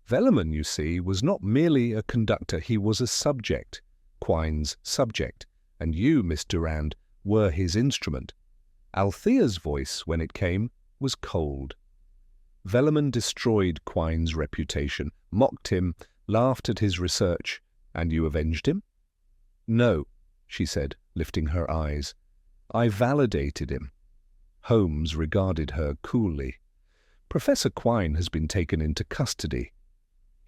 Speaker 1: Velleman, you see, was not merely a conductor, he was a subject, Quine's subject, and you, Miss Durand, were his instrument. Althea's voice, when it came, was cold. Velleman destroyed Quine's reputation, mocked him, laughed at his research, and you avenged him? No, she said, lifting her eyes. I validated him. Holmes regarded her coolly. Professor Quine has been taken into custody.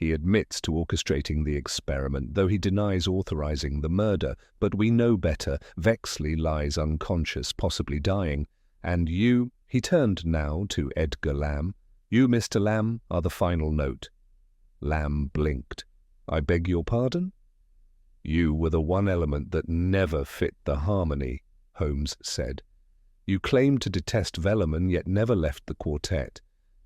Speaker 1: He admits to orchestrating the experiment, though he denies authorizing the murder. But we know better. Vexley lies unconscious, possibly dying. And you, he turned now to Edgar Lamb, you, Mr. Lamb, are the final note. Lamb blinked. I beg your pardon? You were the one element that never fit the harmony, Holmes said. You claimed to detest Velleman, yet never left the quartet.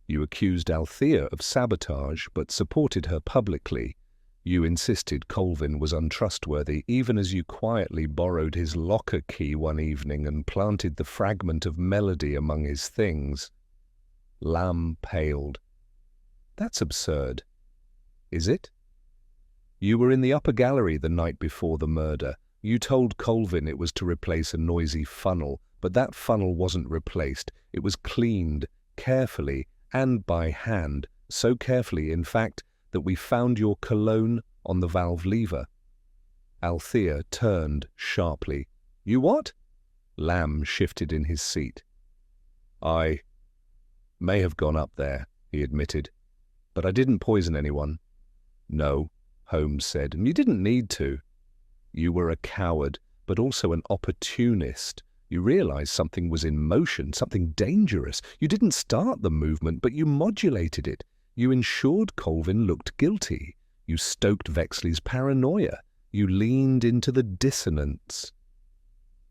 Speaker 1: You accused Althea of sabotage, but supported her publicly. You insisted Colvin was untrustworthy, even as you quietly borrowed his locker key one evening and planted the fragment of melody among his things. Lamb paled. That's absurd. Is it? You were in the upper gallery the night before the murder. You told Colvin it was to replace a noisy funnel, but that funnel wasn't replaced. It was cleaned, carefully, and by hand, so carefully, in fact, that we found your cologne on the valve lever. Althea turned sharply. You what? Lamb shifted in his seat. I may have gone up there, he admitted, but I didn't poison anyone. No, Holmes said, and you didn't need to. You were a coward, but also an opportunist. You realized something was in motion, something dangerous. You didn't start the movement, but you modulated it. You ensured Colvin looked guilty. You stoked Vexley's paranoia. You leaned into the dissonance.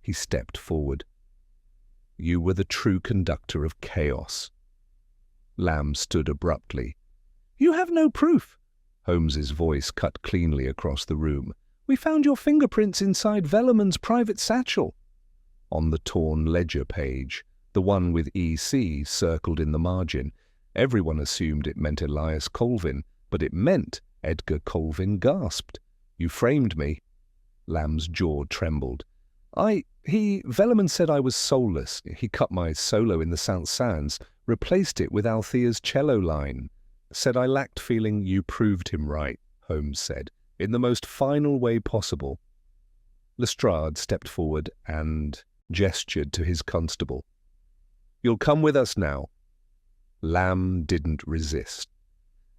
Speaker 1: He stepped forward. You were the true conductor of chaos. Lamb stood abruptly. You have no proof. Holmes's voice cut cleanly across the room. We found your fingerprints inside Velleman's private satchel. On the torn ledger page, the one with EC circled in the margin. Everyone assumed it meant Elias Colvin, but it meant Edgar Colvin gasped. You framed me. Lamb's jaw trembled. Velleman said I was soulless. He cut my solo in the St. Sands, replaced it with Althea's cello line. Said I lacked feeling. You proved him right, Holmes said, in the most final way possible. Lestrade stepped forward and gestured to his constable. You'll come with us now. Lamb didn't resist.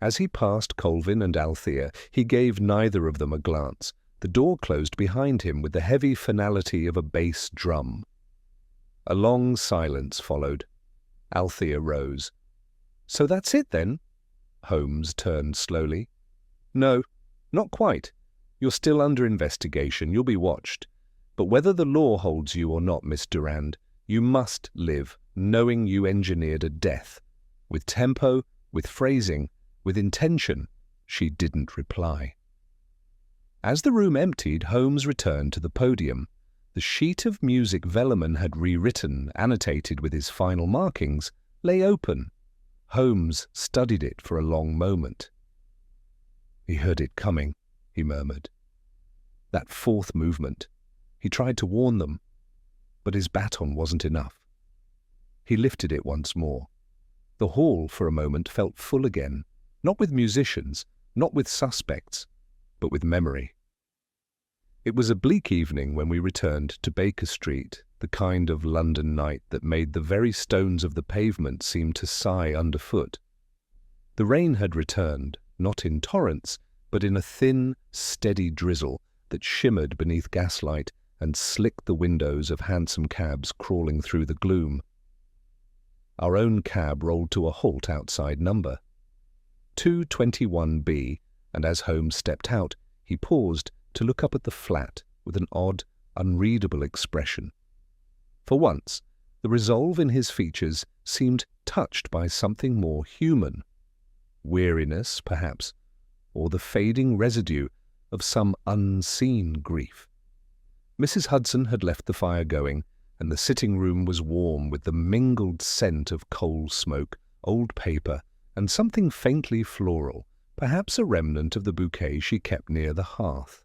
Speaker 1: As he passed Colvin and Althea, he gave neither of them a glance. The door closed behind him with the heavy finality of a bass drum. A long silence followed. Althea rose. So that's it, then? Holmes turned slowly. No, not quite. You're still under investigation. You'll be watched. But whether the law holds you or not, Miss Durand, you must live, knowing you engineered a death. With tempo, with phrasing, with intention. She didn't reply. As the room emptied, Holmes returned to the podium. The sheet of music Velleman had rewritten, annotated with his final markings, lay open. Holmes studied it for a long moment. He heard it coming, he murmured. That fourth movement. He tried to warn them, but his baton wasn't enough. He lifted it once more. The hall, for a moment, felt full again, not with musicians, not with suspects, but with memory. It was a bleak evening when we returned to Baker Street, the kind of London night that made the very stones of the pavement seem to sigh underfoot. The rain had returned, not in torrents, but in a thin, steady drizzle that shimmered beneath gaslight and slicked the windows of hansom cabs crawling through the gloom. Our own cab rolled to a halt outside number 221B, and as Holmes stepped out, he paused to look up at the flat with an odd, unreadable expression. For once, the resolve in his features seemed touched by something more human. Weariness, perhaps, or the fading residue of some unseen grief. Mrs. Hudson had left the fire going, and the sitting room was warm with the mingled scent of coal smoke, old paper, and something faintly floral, perhaps a remnant of the bouquet she kept near the hearth.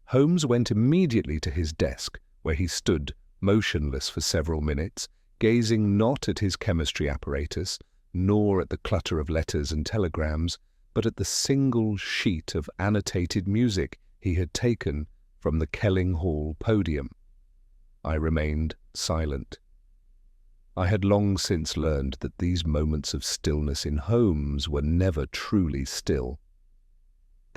Speaker 1: Holmes went immediately to his desk, where he stood motionless for several minutes, gazing not at his chemistry apparatus, nor at the clutter of letters and telegrams, but at the single sheet of annotated music he had taken from the Kelling Hall podium. I remained silent. I had long since learned that these moments of stillness in Holmes were never truly still.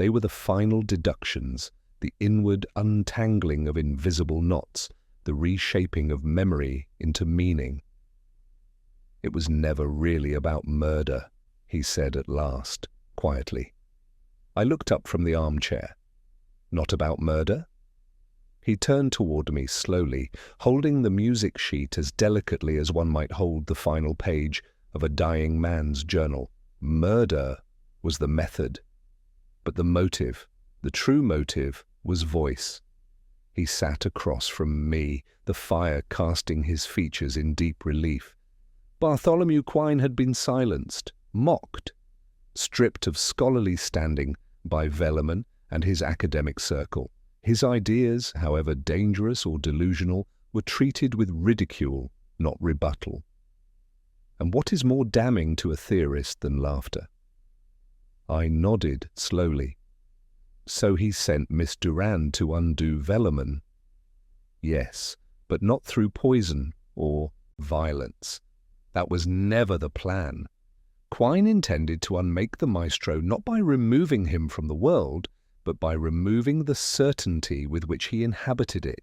Speaker 1: They were the final deductions, the inward untangling of invisible knots, the reshaping of memory into meaning. "It was never really about murder," he said at last, quietly. I looked up from the armchair. "Not about murder?" He turned toward me slowly, holding the music sheet as delicately as one might hold the final page of a dying man's journal. Murder was the method, but the motive, the true motive, was voice. He sat across from me, the fire casting his features in deep relief. Bartholomew Quine had been silenced, mocked, stripped of scholarly standing by Velleman and his academic circle. His ideas, however dangerous or delusional, were treated with ridicule, not rebuttal. And what is more damning to a theorist than laughter? I nodded slowly. "So he sent Miss Durand to undo Velleman?" "Yes, but not through poison or violence. That was never the plan. Quine intended to unmake the maestro not by removing him from the world, but by removing the certainty with which he inhabited it,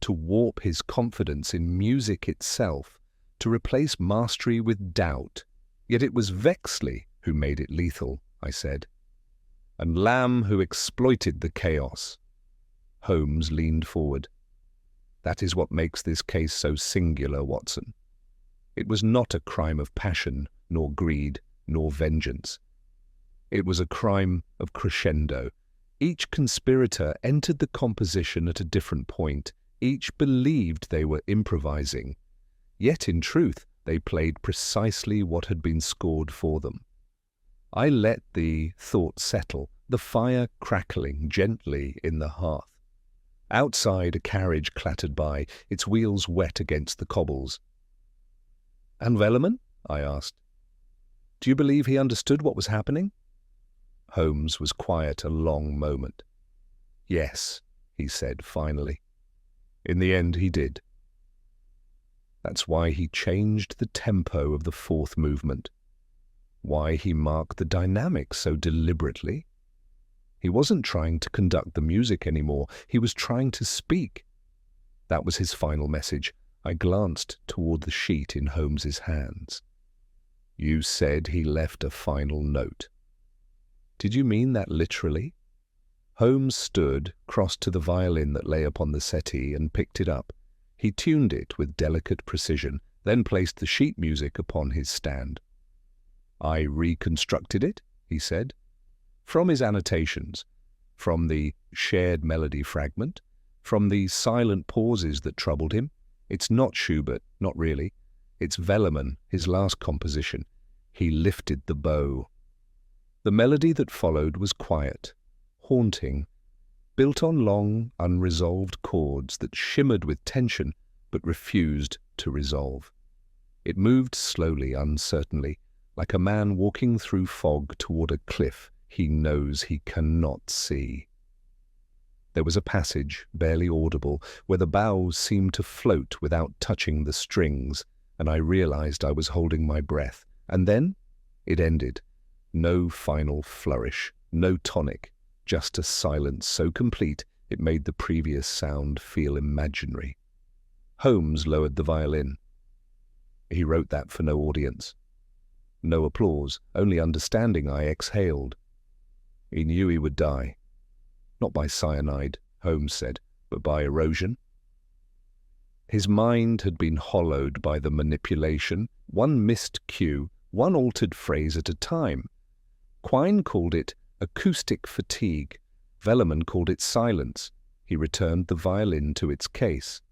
Speaker 1: to warp his confidence in music itself, to replace mastery with doubt. Yet it was Vexley who made it lethal," I said, "and Lamb who exploited the chaos." Holmes leaned forward. "That is what makes this case so singular, Watson. It was not a crime of passion, nor greed, nor vengeance. It was a crime of crescendo. Each conspirator entered the composition at a different point. Each believed they were improvising. Yet, in truth, they played precisely what had been scored for them. I let the thought settle, the fire crackling gently in the hearth. Outside, a carriage clattered by, its wheels wet against the cobbles. "And Velleman?" I asked. "Do you believe he understood what was happening?" Holmes was quiet a long moment. "Yes," he said finally. "In the end, he did. That's why he changed the tempo of the fourth movement, why he marked the dynamics so deliberately. He wasn't trying to conduct the music anymore. He was trying to speak. That was his final message." I glanced toward the sheet in Holmes's hands. "You said he left a final note. Did you mean that literally?" Holmes stood, crossed to the violin that lay upon the settee, and picked it up. He tuned it with delicate precision, then placed the sheet music upon his stand. "I reconstructed it," he said, "from his annotations, from the shared melody fragment, from the silent pauses that troubled him. It's not Schubert, not really. It's Velleman, his last composition. He lifted the bow." The melody that followed was quiet, haunting, built on long, unresolved chords that shimmered with tension but refused to resolve. It moved slowly, uncertainly, like a man walking through fog toward a cliff he knows he cannot see. There was a passage, barely audible, where the bows seemed to float without touching the strings, and I realized I was holding my breath. And then it ended. No final flourish, no tonic, just a silence so complete it made the previous sound feel imaginary. Holmes lowered the violin. "He wrote that for no audience." No applause, only understanding. I exhaled. "He knew he would die. Not by cyanide," Holmes said, "but by erosion." His mind had been hollowed by the manipulation, one missed cue, one altered phrase at a time. Quine called it acoustic fatigue. Velleman called it silence. He returned the violin to its case.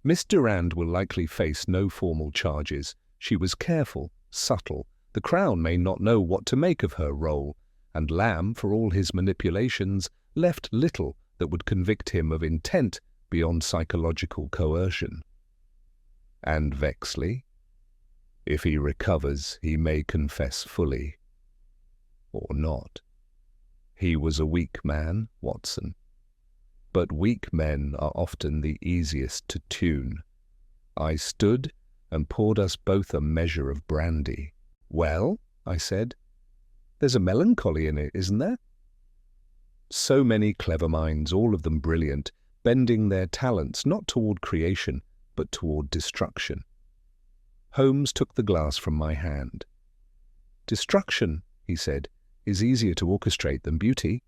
Speaker 1: "Miss Durand will likely face no formal charges. She was careful, subtle. The Crown may not know what to make of her role, and Lamb, for all his manipulations, left little that would convict him of intent beyond psychological coercion." "And Vexley? If he recovers, he may confess fully. Or not. He was a weak man, Watson. But weak men are often the easiest to tune." I stood and poured us both a measure of brandy. "Well," I said, "there's a melancholy in it, isn't there? So many clever minds, all of them brilliant, bending their talents not toward creation, but toward destruction. Holmes took the glass from my hand. "Destruction," he said, "is easier to orchestrate than beauty."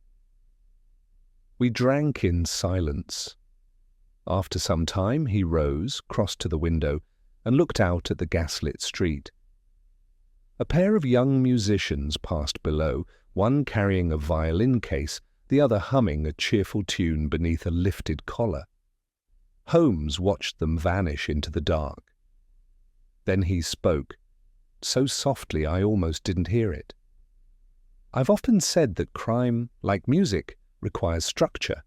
Speaker 1: We drank in silence. After some time, he rose, crossed to the window, and looked out at the gaslit street. A pair of young musicians passed below, one carrying a violin case, the other humming a cheerful tune beneath a lifted collar. Holmes watched them vanish into the dark. Then he spoke, so softly I almost didn't hear it. "I've often said that crime, like music, requires structure.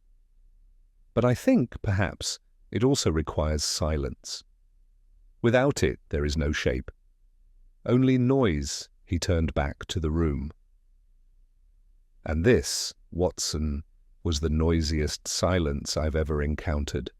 Speaker 1: But I think, perhaps, it also requires silence. Without it, there is no shape. Only noise." He turned back to the room. And this, Watson, was the noisiest silence I've ever encountered.